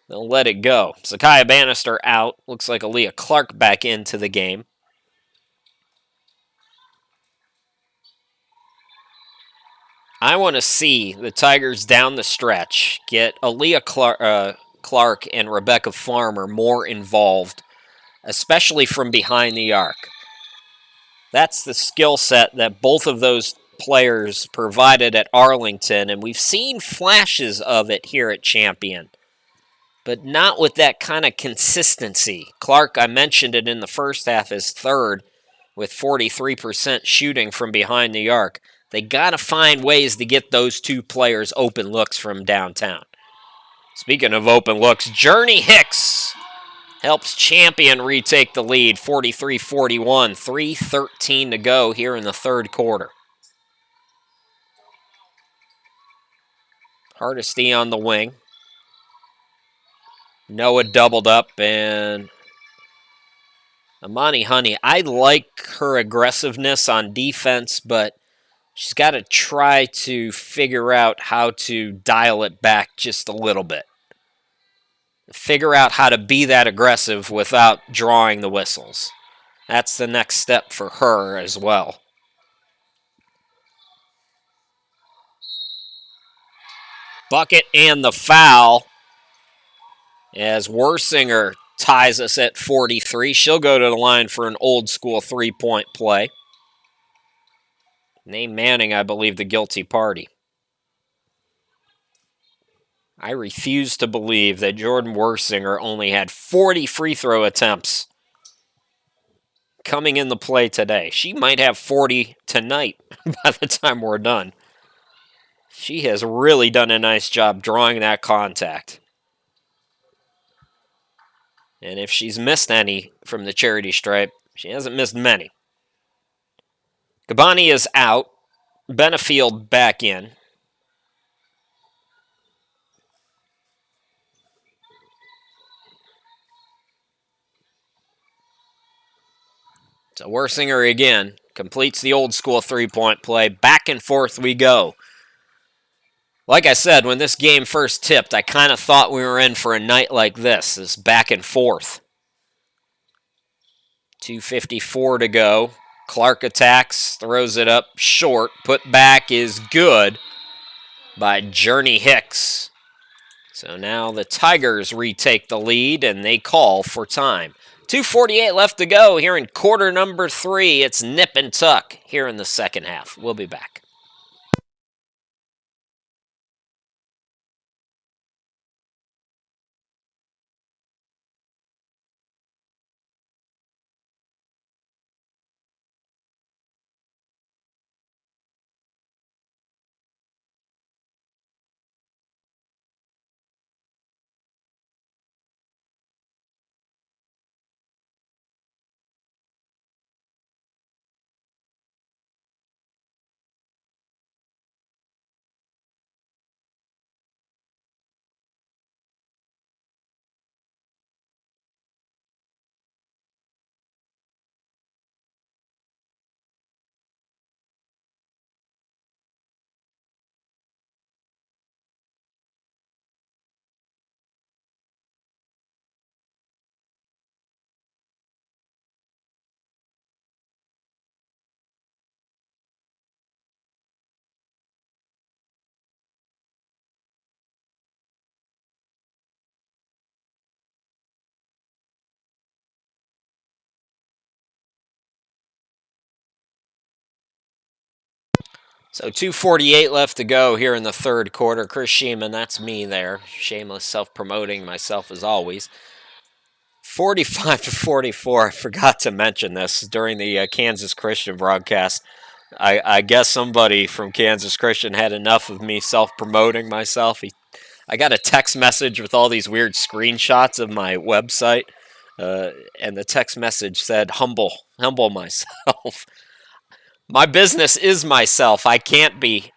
they'll let it go. Zakiya Bannister out. Looks like Aaliyah Clark back into the game. I want to see the Tigers down the stretch get Aaliyah Clark and Rebecca Farmer more involved, especially from behind the arc. That's the skill set that both of those players provided at Arlington, and we've seen flashes of it here at Champion, but not with that kind of consistency. Clark, I mentioned it in the first half, is third with 43% shooting from behind the arc. They got to find ways to get those two players open looks from downtown. Speaking of open looks, Journey Hicks helps Champion retake the lead, 43-41, 3:13 to go here in the third quarter. Hardesty on the wing. Noah doubled up, and Amani Honey, I like her aggressiveness on defense, but she's got to try to figure out how to dial it back just a little bit. Figure out how to be that aggressive without drawing the whistles. That's the next step for her as well. Bucket and the foul as Wersinger ties us at 43. She'll go to the line for an old school three-point play. Name Manning, I believe, the guilty party. I refuse to believe that Jordan Wersinger only had 40 free throw attempts coming in the play today. She might have 40 tonight by the time we're done. She has really done a nice job drawing that contact. And if she's missed any from the charity stripe, she hasn't missed many. Gabani is out. Benefield back in. So Wersinger again completes the old school three-point play. Back and forth we go. Like I said, when this game first tipped, I kind of thought we were in for a night like this back and forth. 2:54 to go. Clark attacks, throws it up short. Put back is good by Journey Hicks. So now the Tigers retake the lead, and they call for time. 2:48 left to go here in quarter number 3. It's nip and tuck here in the second half. We'll be back. So 2:48 left to go here in the third quarter. Chris Sheeman, that's me there. Shameless self-promoting myself as always. 45-44. I forgot to mention this during the Kansas Christian broadcast. I guess somebody from Kansas Christian had enough of me self-promoting myself. I got a text message with all these weird screenshots of my website And the text message said, humble myself. My business is myself. I can't be.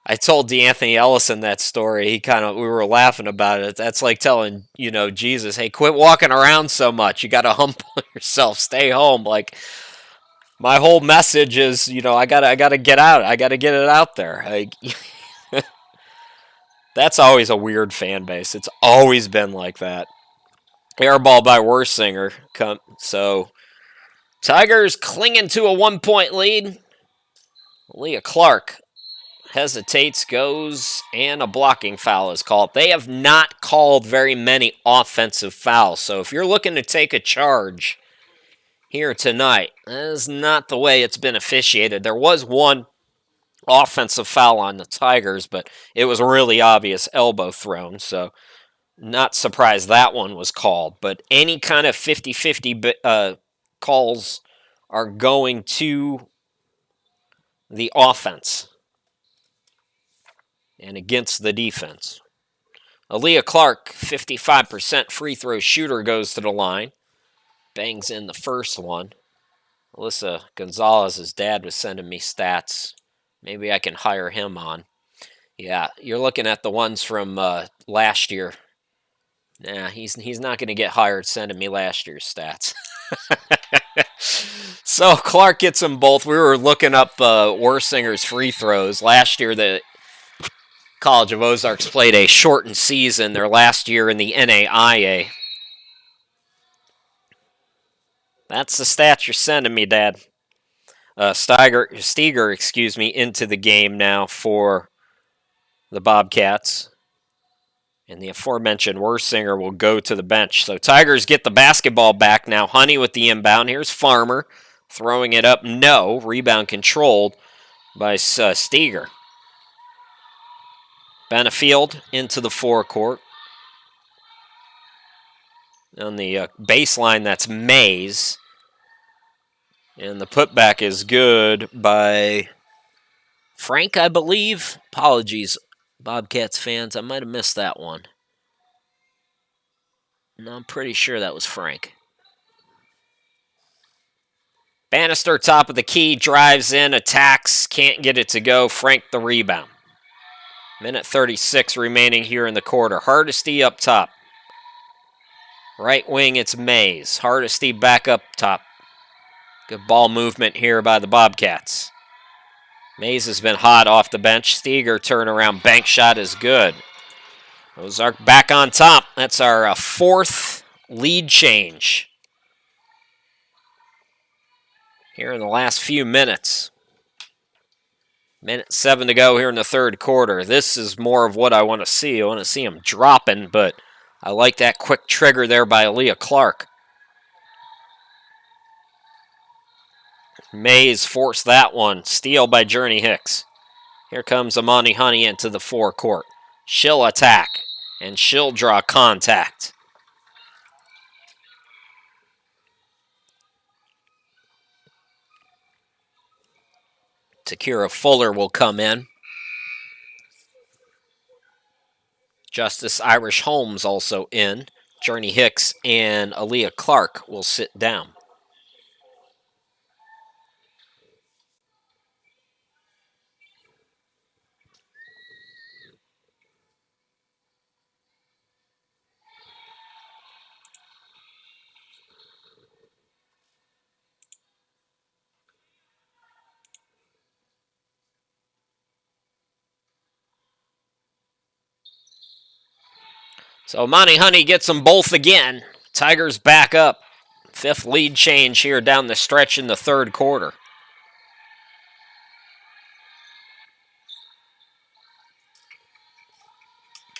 I told D'Anthony Ellison that story. We were laughing about it. That's like telling, Jesus, hey, quit walking around so much. You got to humble yourself. Stay home. Like, my whole message is, I gotta get out. I gotta get it out there. That's always a weird fan base. It's always been like that. Airball by Worsinger. So Tigers clinging to a 1-point lead. Leah Clark hesitates, goes, and a blocking foul is called. They have not called very many offensive fouls. So if you're looking to take a charge here tonight, that is not the way it's been officiated. There was one offensive foul on the Tigers, but it was a really obvious elbow thrown. So not surprised that one was called. But any kind of 50-50 calls are going to the offense and against the defense. Aaliyah Clark, 55% free throw shooter, goes to the line. Bangs in the first one. Alyssa Gonzalez's dad was sending me stats. Maybe I can hire him on. Yeah, you're looking at the ones from last year. Nah, he's not going to get hired sending me last year's stats. So Clark gets them both. We were looking up Worsinger's free throws. Last year, the College of Ozarks played a shortened season their last year in the NAIA. That's the stats you're sending me, Dad. Steger, into the game now for the Bobcats. And the aforementioned Worsinger will go to the bench. So Tigers get the basketball back now. Honey with the inbound. Here's Farmer throwing it up. No. Rebound controlled by Steger. Benefield into the forecourt. On the baseline, that's Mays. And the putback is good by Frank, I believe. Apologies, Bobcats fans. I might have missed that one. No, I'm pretty sure that was Frank. Bannister, top of the key, drives in, attacks, can't get it to go. Frank the rebound. Minute 36 remaining here in the quarter. Hardesty up top. Right wing, it's Mays. Hardesty back up top. Good ball movement here by the Bobcats. Mays has been hot off the bench. Steger turnaround bank shot is good. Ozark back on top. That's our fourth lead change here in the last few minutes. Minute 7 to go here in the third quarter. This is more of what I want to see. I want to see him dropping, but I like that quick trigger there by Aaliyah Clark. Mays forced that one. Steal by Journey Hicks. Here comes Amani Honey into the forecourt. She'll attack, and she'll draw contact. Takira Fuller will come in. Justice Irish Holmes also in. Journey Hicks and Aaliyah Clark will sit down. So Monty Honey gets them both again. Tigers back up. Fifth lead change here down the stretch in the third quarter.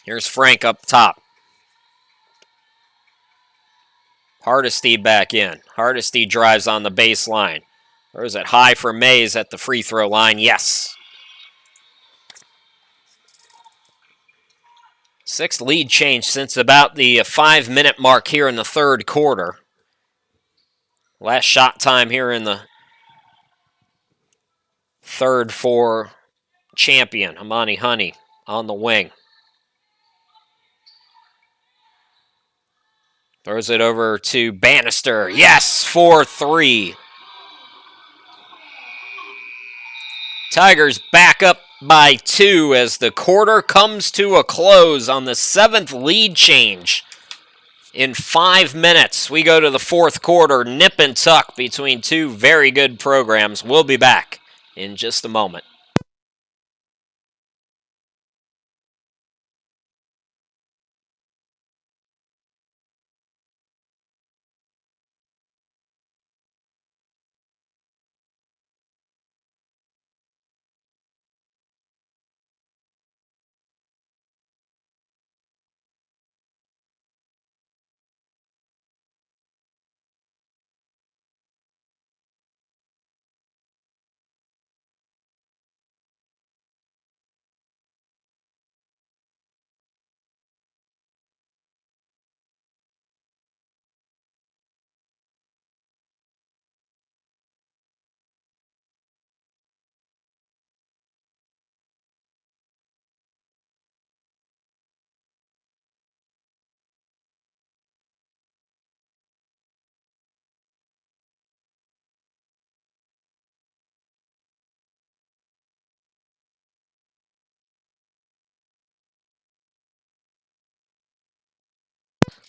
Here's Frank up top. Hardesty back in. Hardesty drives on the baseline. Or is it high for Mays at the free throw line? Yes. Sixth lead change since about the 5-minute mark here in the third quarter. Last shot time here in the third for champion, Amani Honey on the wing. Throws it over to Bannister. Yes, 4-3. Tigers back up by 2 as the quarter comes to a close on the 7th lead change. In 5 minutes, we go to the 4th quarter, nip and tuck between two very good programs. We'll be back in just a moment.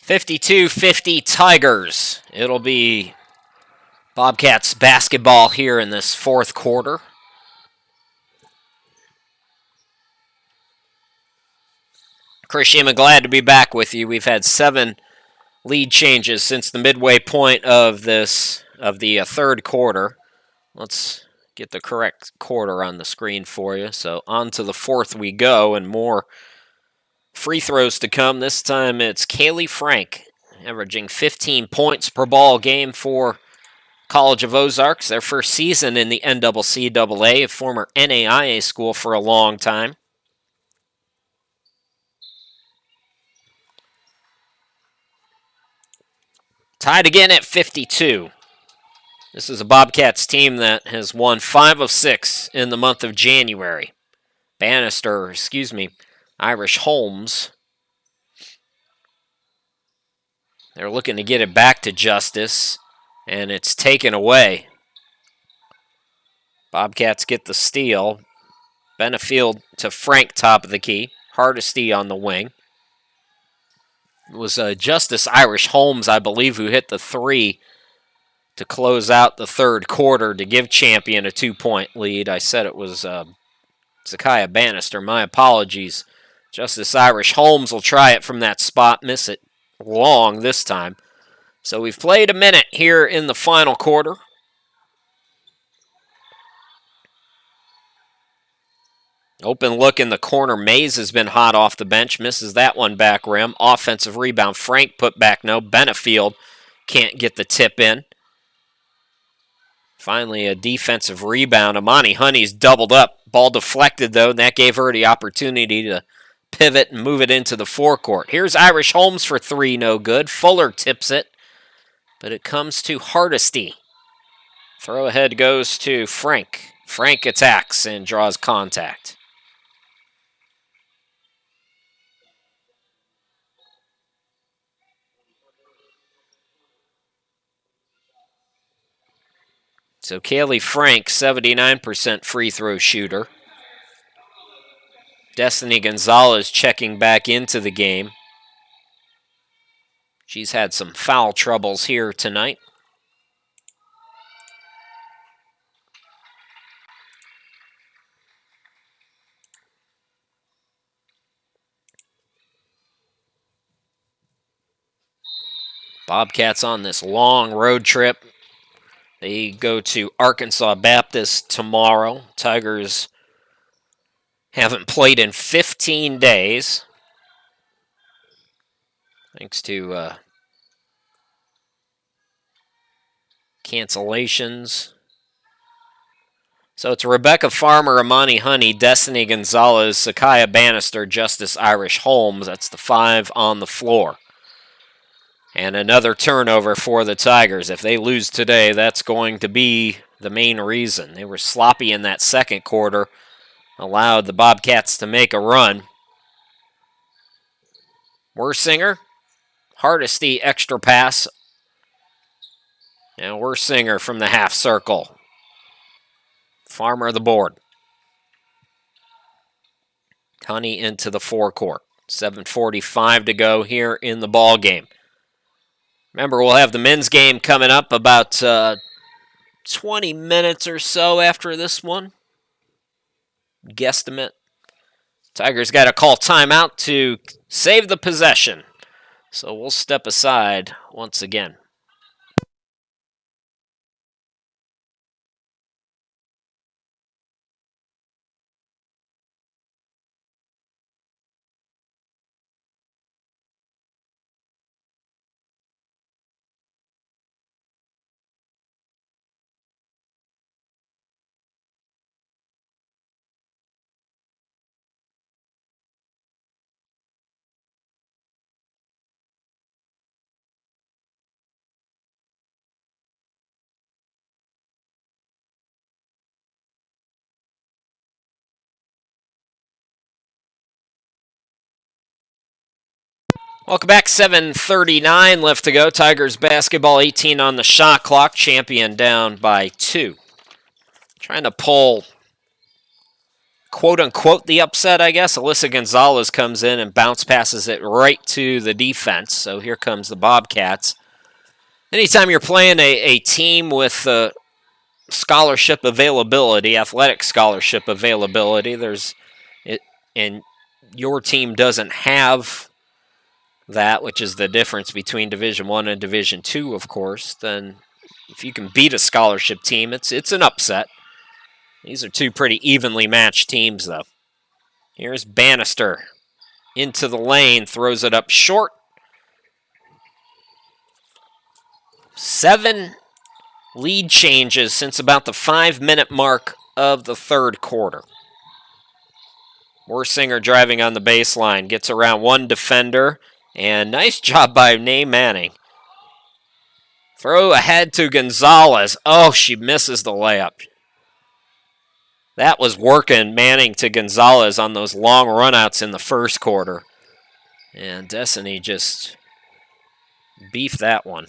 (52-50) Tigers. It'll be Bobcats basketball here in this 4th quarter. Christian, I'm glad to be back with you. We've had 7 lead changes since the midway point of the 3rd quarter. Let's get the correct quarter on the screen for you. So on to the 4th we go, and more free throws to come. This time it's Kaylee Frank, averaging 15 points per ball game for College of Ozarks, their first season in the NCCAA, a former NAIA school for a long time. Tied again at 52. This is a Bobcats team that has won 5 of 6 in the month of January. Irish Holmes. They're looking to get it back to Justice, and it's taken away. Bobcats get the steal. Benefield to Frank, top of the key. Hardesty on the wing. It was Justice Irish Holmes, I believe, who hit the 3 to close out the 3rd quarter to give Champion a 2-point lead. I said it was Zakiah Bannister. My apologies. Justice Irish Holmes will try it from that spot, miss it long this time. So we've played a minute here in the final quarter. Open look in the corner. Mays has been hot off the bench. Misses that one back rim. Offensive rebound. Frank put back no. Benefield can't get the tip in. Finally, a defensive rebound. Amani Honey's doubled up. Ball deflected, though, and that gave her the opportunity to pivot and move it into the forecourt. Here's Irish Holmes for 3, no good. Fuller tips it, but it comes to Hardesty. Throw ahead goes to Frank. Frank attacks and draws contact. So Kaylee Frank, 79% free throw shooter. Destiny Gonzalez checking back into the game. She's had some foul troubles here tonight. Bobcats on this long road trip. They go to Arkansas Baptist tomorrow. Tigers haven't played in 15 days. Thanks to cancellations. So it's Rebecca Farmer, Amani Honey, Destiny Gonzalez, Zakiah Bannister, Justice Irish Holmes. That's the 5 on the floor. And another turnover for the Tigers. If they lose today, that's going to be the main reason. They were sloppy in that 2nd quarter, allowed the Bobcats to make a run. Wersinger Hardesty extra pass. And Wersinger from the half circle. Farmer the board. Honey into the forecourt. 7:45 to go here in the ball game. Remember, we'll have the men's game coming up about 20 minutes or so after this one. Guesstimate. Tigers got to call timeout to save the possession. So we'll step aside once again. Welcome back. 7:39 left to go. Tigers basketball, 18 on the shot clock. Champion down by 2. Trying to pull, quote-unquote, the upset, I guess. Alyssa Gonzalez comes in and bounce passes it right to the defense. So here comes the Bobcats. Anytime you're playing a team with scholarship availability, athletic scholarship availability, and your team doesn't have that, which is the difference between Division I and Division II, of course, then if you can beat a scholarship team, it's an upset. These are two pretty evenly matched teams, though. Here's Bannister into the lane, throws it up short. 7 lead changes since about the 5-minute mark of the third quarter. Wersinger driving on the baseline, gets around one defender, and nice job by Nay Manning. Throw ahead to Gonzalez. Oh, she misses the layup. That was working, Manning to Gonzalez on those long runouts in the first quarter. And Destiny just beefed that one.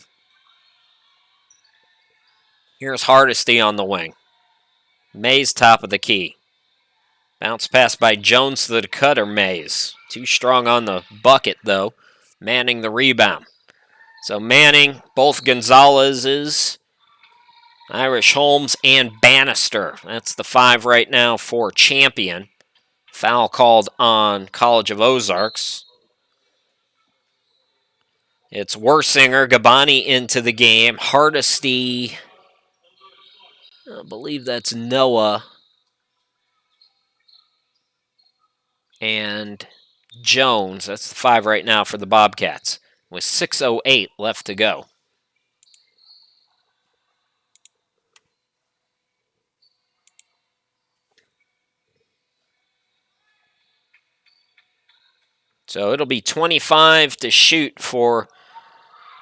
Here's Hardesty on the wing. Mays top of the key. Bounce pass by Jones to the cutter, Mays. Too strong on the bucket, though. Manning the rebound. So Manning, both Gonzalez's, Irish Holmes, and Bannister. That's the 5 right now for Champion. Foul called on College of Ozarks. It's Wersinger, Gabani into the game. Hardesty, I believe that's Noah. And Jones. That's the 5 right now for the Bobcats, with 6:08 left to go. So it'll be 25 to shoot for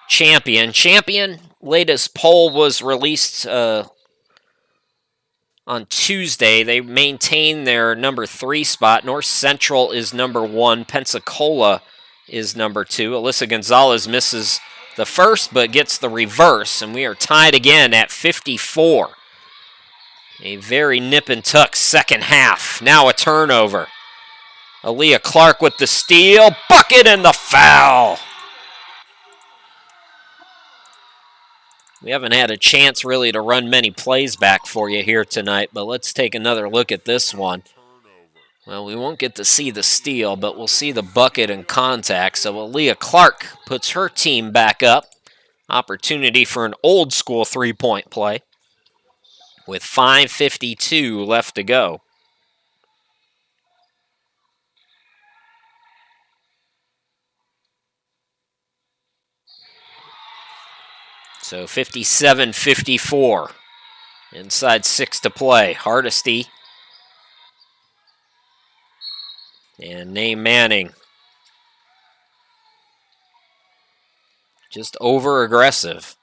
Champion. Champion, latest poll was released on Tuesday. They maintain their number 3 spot. North Central is number 1. Pensacola is number 2. Alyssa Gonzalez misses the first but gets the reverse, and we are tied again at 54. A very nip and tuck second half. Now a turnover. Aaliyah Clark with the steal, bucket, and the foul. We haven't had a chance really to run many plays back for you here tonight, but let's take another look at this one. Well, we won't get to see the steal, but we'll see the bucket and contact. So Aaliyah Clark puts her team back up. Opportunity for an old school three-point play with 5:52 left to go. So 57-54. Inside 6 to play. Hardesty. And Nay Manning. Just over-aggressive.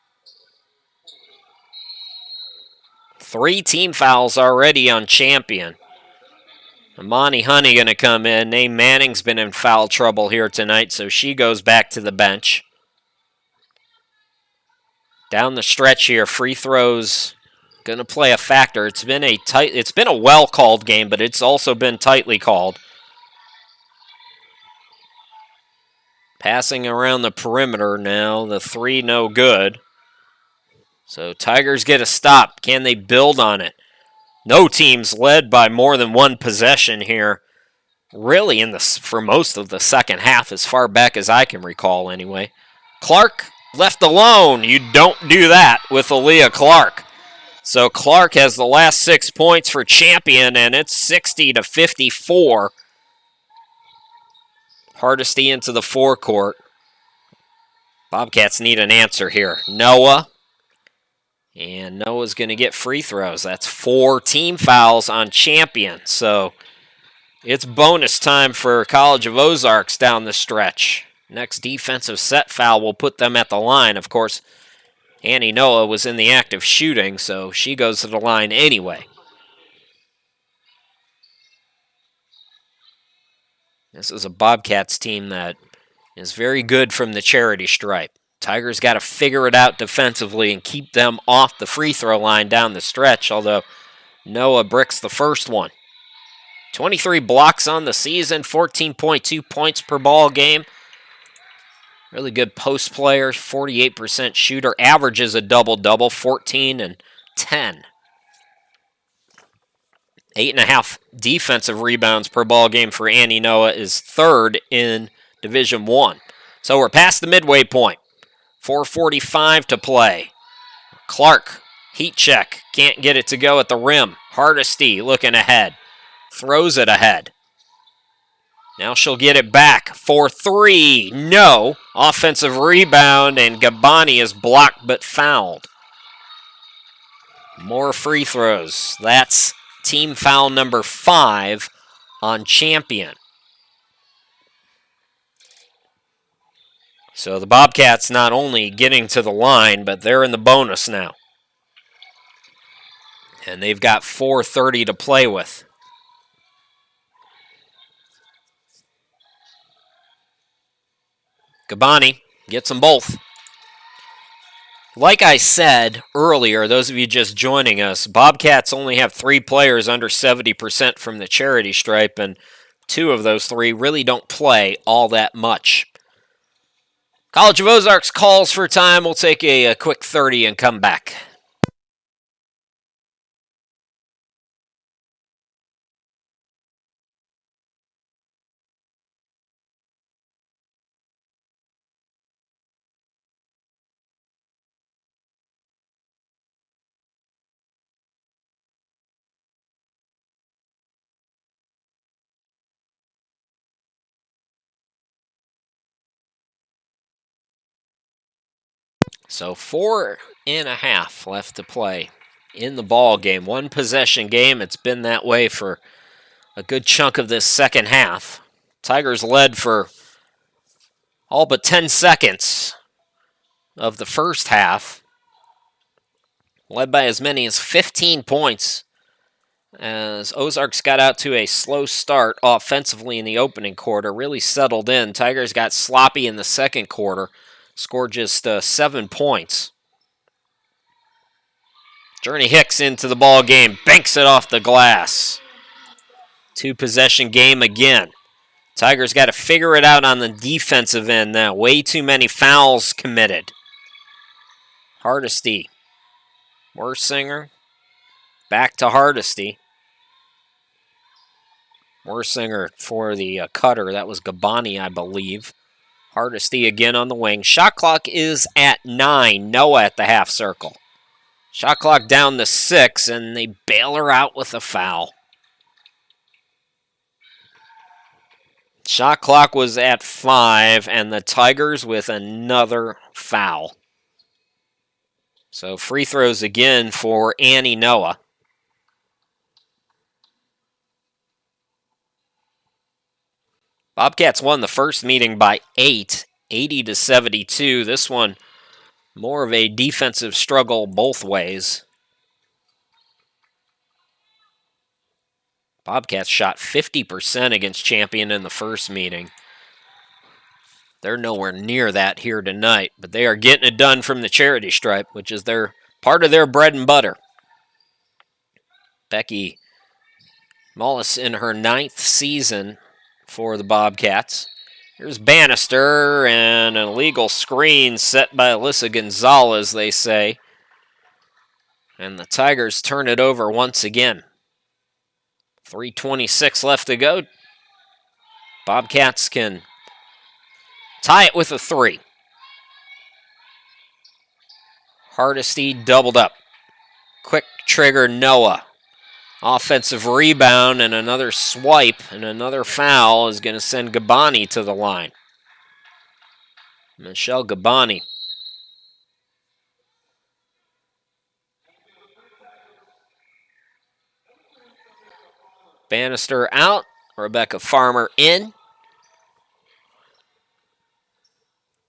3 team fouls already on Champion. Amani Honey going to come in. Nay Manning's been in foul trouble here tonight, so she goes back to the bench. Down the stretch here, free throws going to play a factor. It's been a well-called game, but it's also been tightly called. Passing around the perimeter now, the three no good. So Tigers get a stop. Can they build on it? No team's led by more than one possession here. Really for most of the second half, as far back as I can recall anyway. Clark left alone. You don't do that with Aaliyah Clark. So Clark has the last 6 points for Champion, and it's 60-54. Hardesty into the forecourt. Bobcats need an answer here. Noah. And Noah's going to get free throws. That's 4 team fouls on Champion. So it's bonus time for College of Ozarks down the stretch. Next defensive set foul will put them at the line. Of course, Annie Noah was in the act of shooting, so she goes to the line anyway. This is a Bobcats team that is very good from the charity stripe. Tigers got to figure it out defensively and keep them off the free throw line down the stretch, although Noah bricks the first one. 23 blocks on the season, 14.2 points per ball game. Really good post player, 48% shooter, averages a double-double, 14 and 10. 8.5 defensive rebounds per ball game for Annie Noah is third in Division I. So we're past the midway point. 4:45 to play. Clark, heat check, can't get it to go at the rim. Hardesty looking ahead, throws it ahead. Now she'll get it back for 3. No. Offensive rebound, and Gabani is blocked but fouled. More free throws. That's team foul number 5 on Champion. So the Bobcats not only getting to the line, but they're in the bonus now. And they've got 4:30 to play with. Gabani gets them both. Like I said earlier, those of you just joining us, Bobcats only have 3 players under 70% from the charity stripe, and 2 of those 3 really don't play all that much. College of Ozarks calls for time. We'll take a quick 30 and come back. So 4.5 left to play in the ball game. 1 possession game. It's been that way for a good chunk of this second half. Tigers led for all but 10 seconds of the first half. Led by as many as 15 points as Ozarks got out to a slow start offensively in the opening quarter. Really settled in. Tigers got sloppy in the second quarter. Scored just 7 points. Journey Hicks into the ball game. Banks it off the glass. 2 possession game again. Tigers got to figure it out on the defensive end now. Way too many fouls committed. Hardesty. Worsinger. Back to Hardesty. Worsinger for the cutter. That was Gabani, I believe. Hardesty again on the wing. Shot clock is at 9. Noah at the half circle. Shot clock down to 6, and they bail her out with a foul. Shot clock was at 5, and the Tigers with another foul. So free throws again for Annie Noah. Bobcats won the first meeting by 8, 80-72. This one, more of a defensive struggle both ways. Bobcats shot 50% against Champion in the first meeting. They're nowhere near that here tonight, but they are getting it done from the charity stripe, which is their part of their bread and butter. Becky Mullis in her 9th season for the Bobcats. Here's Bannister and an illegal screen set by Alyssa Gonzalez, they say. And the Tigers turn it over once again. 3:26 left to go. Bobcats can tie it with a 3. Hardesty doubled up. Quick trigger Noah. Offensive rebound and another swipe and another foul is going to send Gabani to the line. Michelle Gabani. Bannister out. Rebecca Farmer in.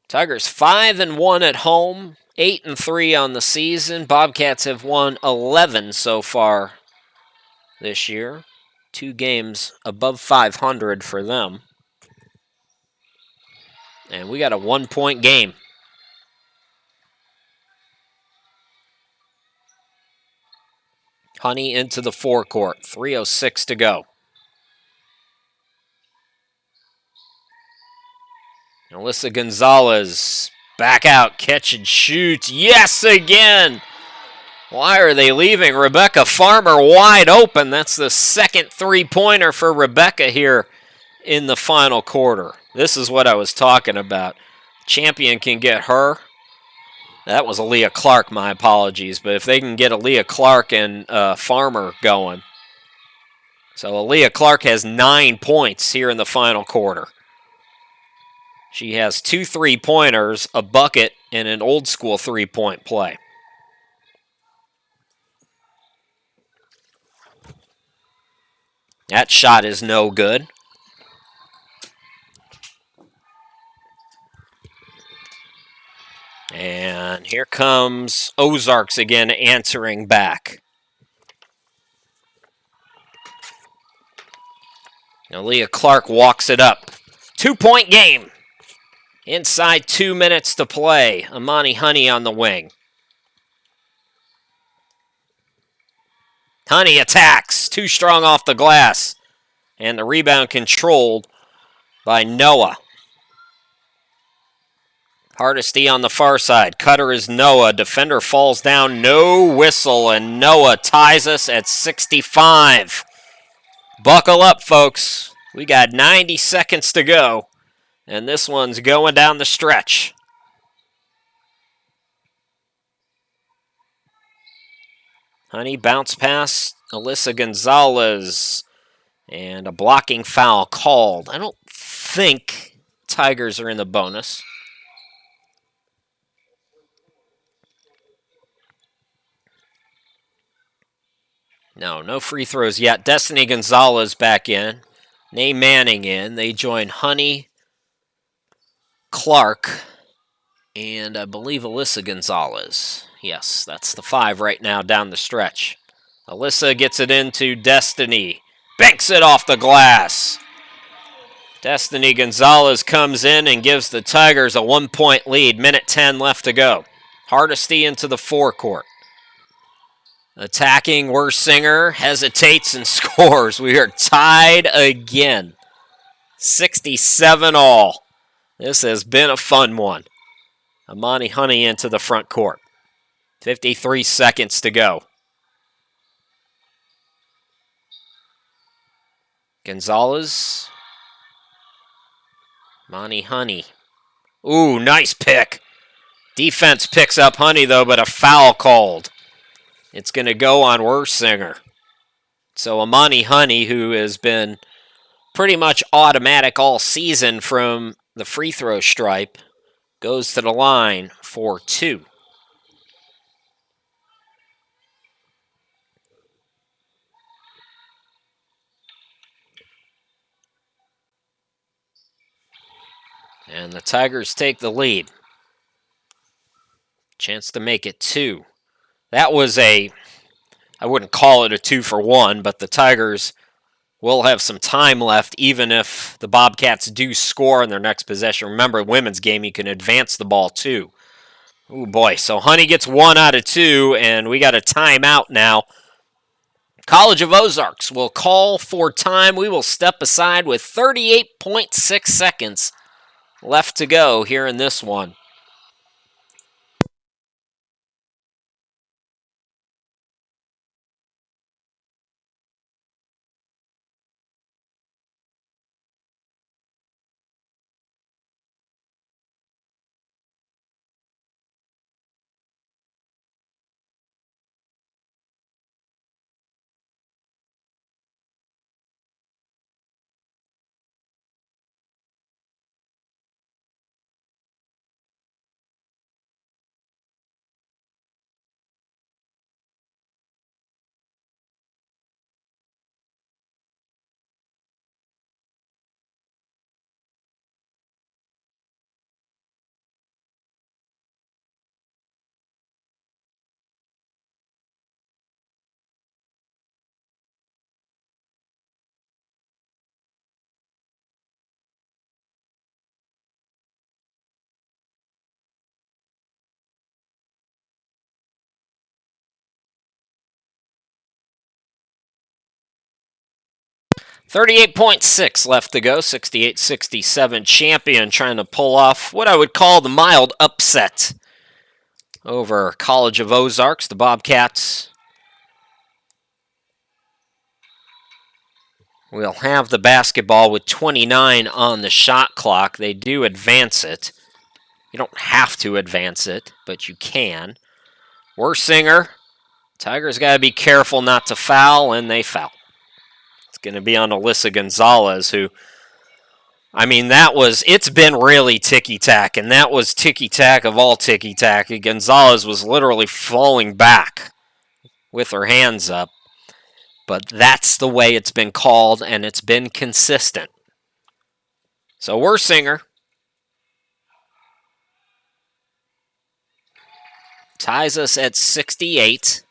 Tigers 5-1 at home, 8-3 on the season. Bobcats have won 11 so far this year. 2 games above 500 for them. And we got a 1-point game. Honey into the forecourt. 3:06 to go. Alyssa Gonzalez back out, catch and shoots. Yes, again. Why are they leaving Rebecca Farmer wide open? That's the second 3-pointer for Rebecca here in the final quarter. This is what I was talking about. Champion can get her. That was Aaliyah Clark, my apologies. But if they can get Aaliyah Clark and Farmer going. So Aaliyah Clark has 9 points here in the final quarter. She has 2 3-pointers, a bucket, and an old school 3-point play. That shot is no good. And here comes Ozarks again answering back. Now Leah Clark walks it up. 2-point game. Inside 2 minutes to play. Amani Honey on the wing. Honey attacks. Too strong off the glass. And the rebound controlled by Noah. Hardesty on the far side. Cutter is Noah. Defender falls down. No whistle. And Noah ties us at 65. Buckle up, folks. We got 90 seconds to go. And this one's going down the stretch. Honey bounce pass. Alyssa Gonzalez. And a blocking foul called. I don't think Tigers are in the bonus. No free throws yet. Destiny Gonzalez back in. Nay Manning in. They join Honey, Clark, and I believe Alyssa Gonzalez. Yes, that's the 5 right now down the stretch. Alyssa gets it into Destiny. Banks it off the glass. Destiny Gonzalez comes in and gives the Tigers a 1-point lead. Minute 10 left to go. Hardesty into the forecourt. Attacking Wersinger hesitates and scores. We are tied again. 67 all. This has been a fun one. Amani Honey into the front court. 53 seconds to go. Gonzalez. Amani Honey. Ooh, nice pick. Defense picks up Honey, though, but a foul called. It's going to go on Wersinger. So Amani Honey, who has been pretty much automatic all season from the free throw stripe, goes to the line for 2. And the Tigers take the lead. Chance to make it 2. That was I wouldn't call it a 2-for-1, but the Tigers will have some time left, even if the Bobcats do score in their next possession. Remember, women's game, you can advance the ball too. Oh boy, so Honey gets 1 out of 2, and we got a timeout now. College of Ozarks will call for time. We will step aside with 38.6 seconds left to go here in this one. 38.6 left to go. 68-67 Champion trying to pull off what I would call the mild upset over College of Ozarks. The Bobcats will have the basketball with 29 on the shot clock. They do advance it. You don't have to advance it, but you can. Worsinger. Tigers got to be careful not to foul, and they foul. It's going to be on Alyssa Gonzalez, who, I mean, it's been really ticky-tack, and that was ticky-tack of all ticky-tack. Gonzalez was literally falling back with her hands up, but that's the way it's been called, and it's been consistent. So Worsinger ties us at 68.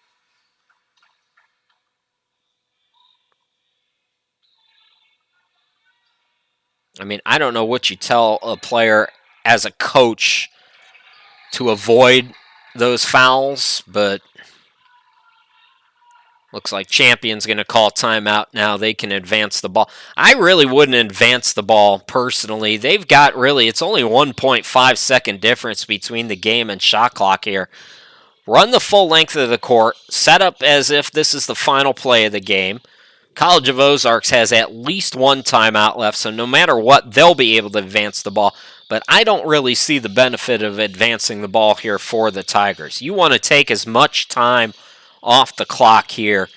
I mean, I don't know what you tell a player as a coach to avoid those fouls, but looks like Champion's going to call timeout now. They can advance the ball. I really wouldn't advance the ball personally. They've got it's only 1.5 second difference between the game and shot clock here. Run the full length of the court, set up as if this is the final play of the game. College of Ozarks has at least one timeout left, so no matter what, they'll be able to advance the ball. But I don't really see the benefit of advancing the ball here for the Tigers. You want to take as much time off the clock here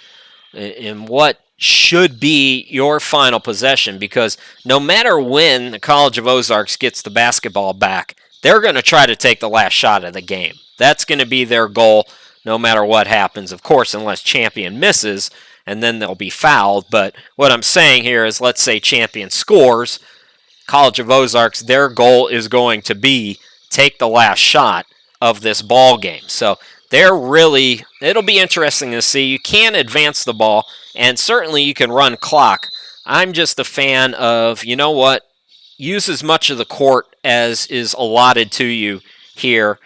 in what should be your final possession, because no matter when the College of Ozarks gets the basketball back, they're going to try to take the last shot of the game. That's going to be their goal no matter what happens, of course, unless Champion misses, and then they'll be fouled. But what I'm saying here is, let's say Champion scores, College of Ozarks, their goal is going to be take the last shot of this ball game. So it'll be interesting to see. You can advance the ball, and certainly you can run clock. I'm just a fan of, you know what, use as much of the court as is allotted to you here.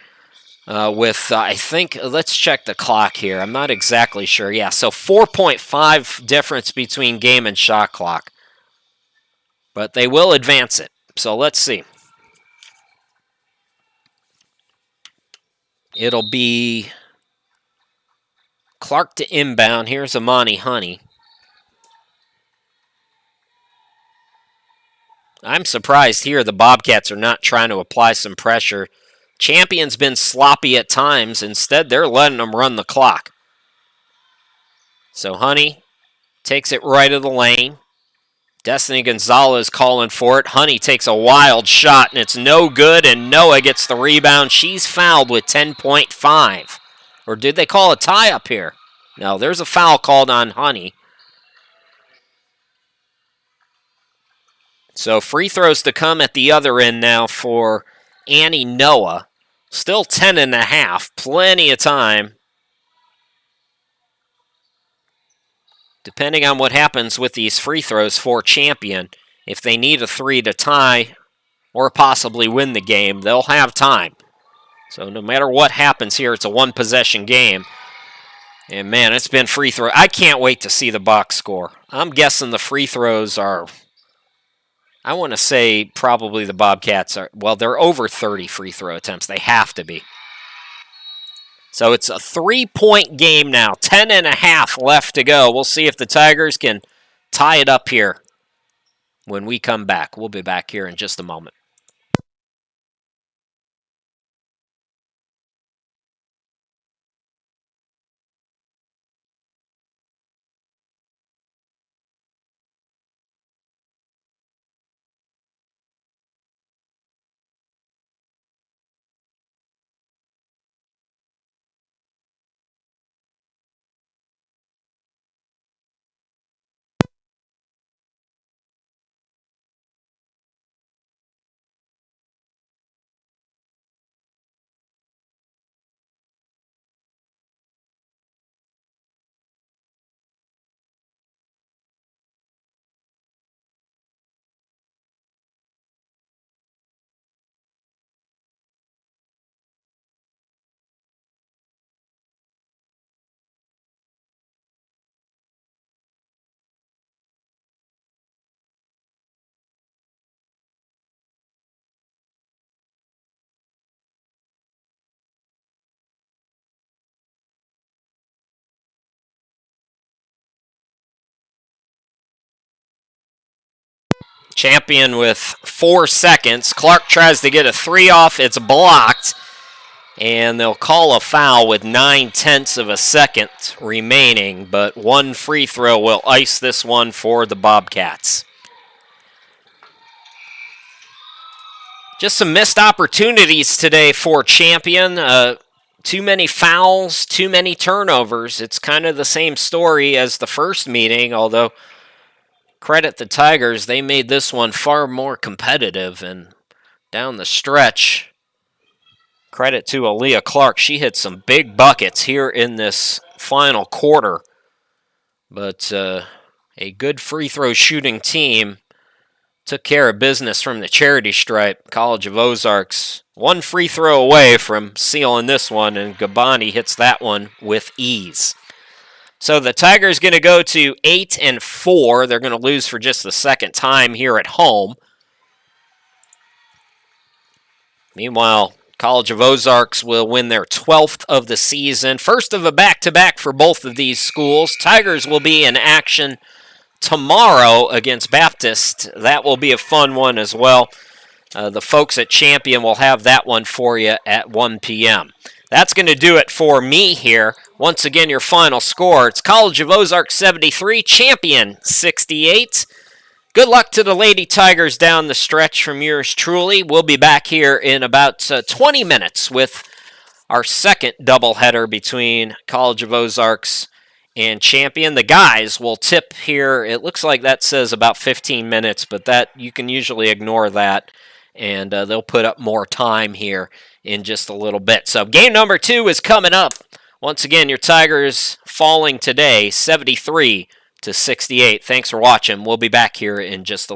I think, let's check the clock here. I'm not exactly sure. Yeah, so 4.5 difference between game and shot clock. But they will advance it. So let's see. It'll be Clark to inbound. Here's Amani Honey. I'm surprised here the Bobcats are not trying to apply some pressure. Champion's been sloppy at times. Instead, they're letting them run the clock. So Honey takes it right of the lane. Destiny Gonzalez calling for it. Honey takes a wild shot, and it's no good, and Noah gets the rebound. She's fouled with 10.5. Or did they call a tie up here? No, there's a foul called on Honey. So free throws to come at the other end now for Annie Noah. Still 10.5. Plenty of time. depending on what happens with these free throws for Champion, if they need a 3 to tie or possibly win the game, they'll have time. So no matter what happens here, it's a one-possession game. And, man, it's been free throw. I can't wait to see the box score. I'm guessing the free throws are, I want to say probably the Bobcats are, well, they're over 30 free throw attempts. They have to be. So it's a 3-point game now. 10.5 left to go. We'll see if the Tigers can tie it up here when we come back. We'll be back here in just a moment. Champion with 4 seconds. Clark tries to get a 3 off. It's blocked. And they'll call a foul with 9/10 of a second remaining. But one free throw will ice this one for the Bobcats. Just some missed opportunities today for Champion. Too many fouls, too many turnovers. It's kind of the same story as the first meeting, although credit the Tigers, they made this one far more competitive, and down the stretch, credit to Aaliyah Clark. She hit some big buckets here in this final quarter, but a good free throw shooting team took care of business from the charity stripe. College of Ozarks, one free throw away from sealing this one, and Gabani hits that one with ease. So the Tigers going to go to 8-4. They're going to lose for just the second time here at home. Meanwhile, College of Ozarks will win their 12th of the season. First of a back-to-back for both of these schools. Tigers will be in action tomorrow against Baptist. That will be a fun one as well. The folks at Champion will have that one for you at 1 p.m. That's going to do it for me here. Once again, your final score. It's College of Ozarks 73, Champion 68. Good luck to the Lady Tigers down the stretch from yours truly. We'll be back here in about 20 minutes with our second doubleheader between College of Ozarks and Champion. The guys will tip here. It looks like that says about 15 minutes, but that you can usually ignore that, and they'll put up more time here in just a little bit. So game number 2 is coming up. Once again, your Tigers falling today 73-68. Thanks for watching. We'll be back here in just a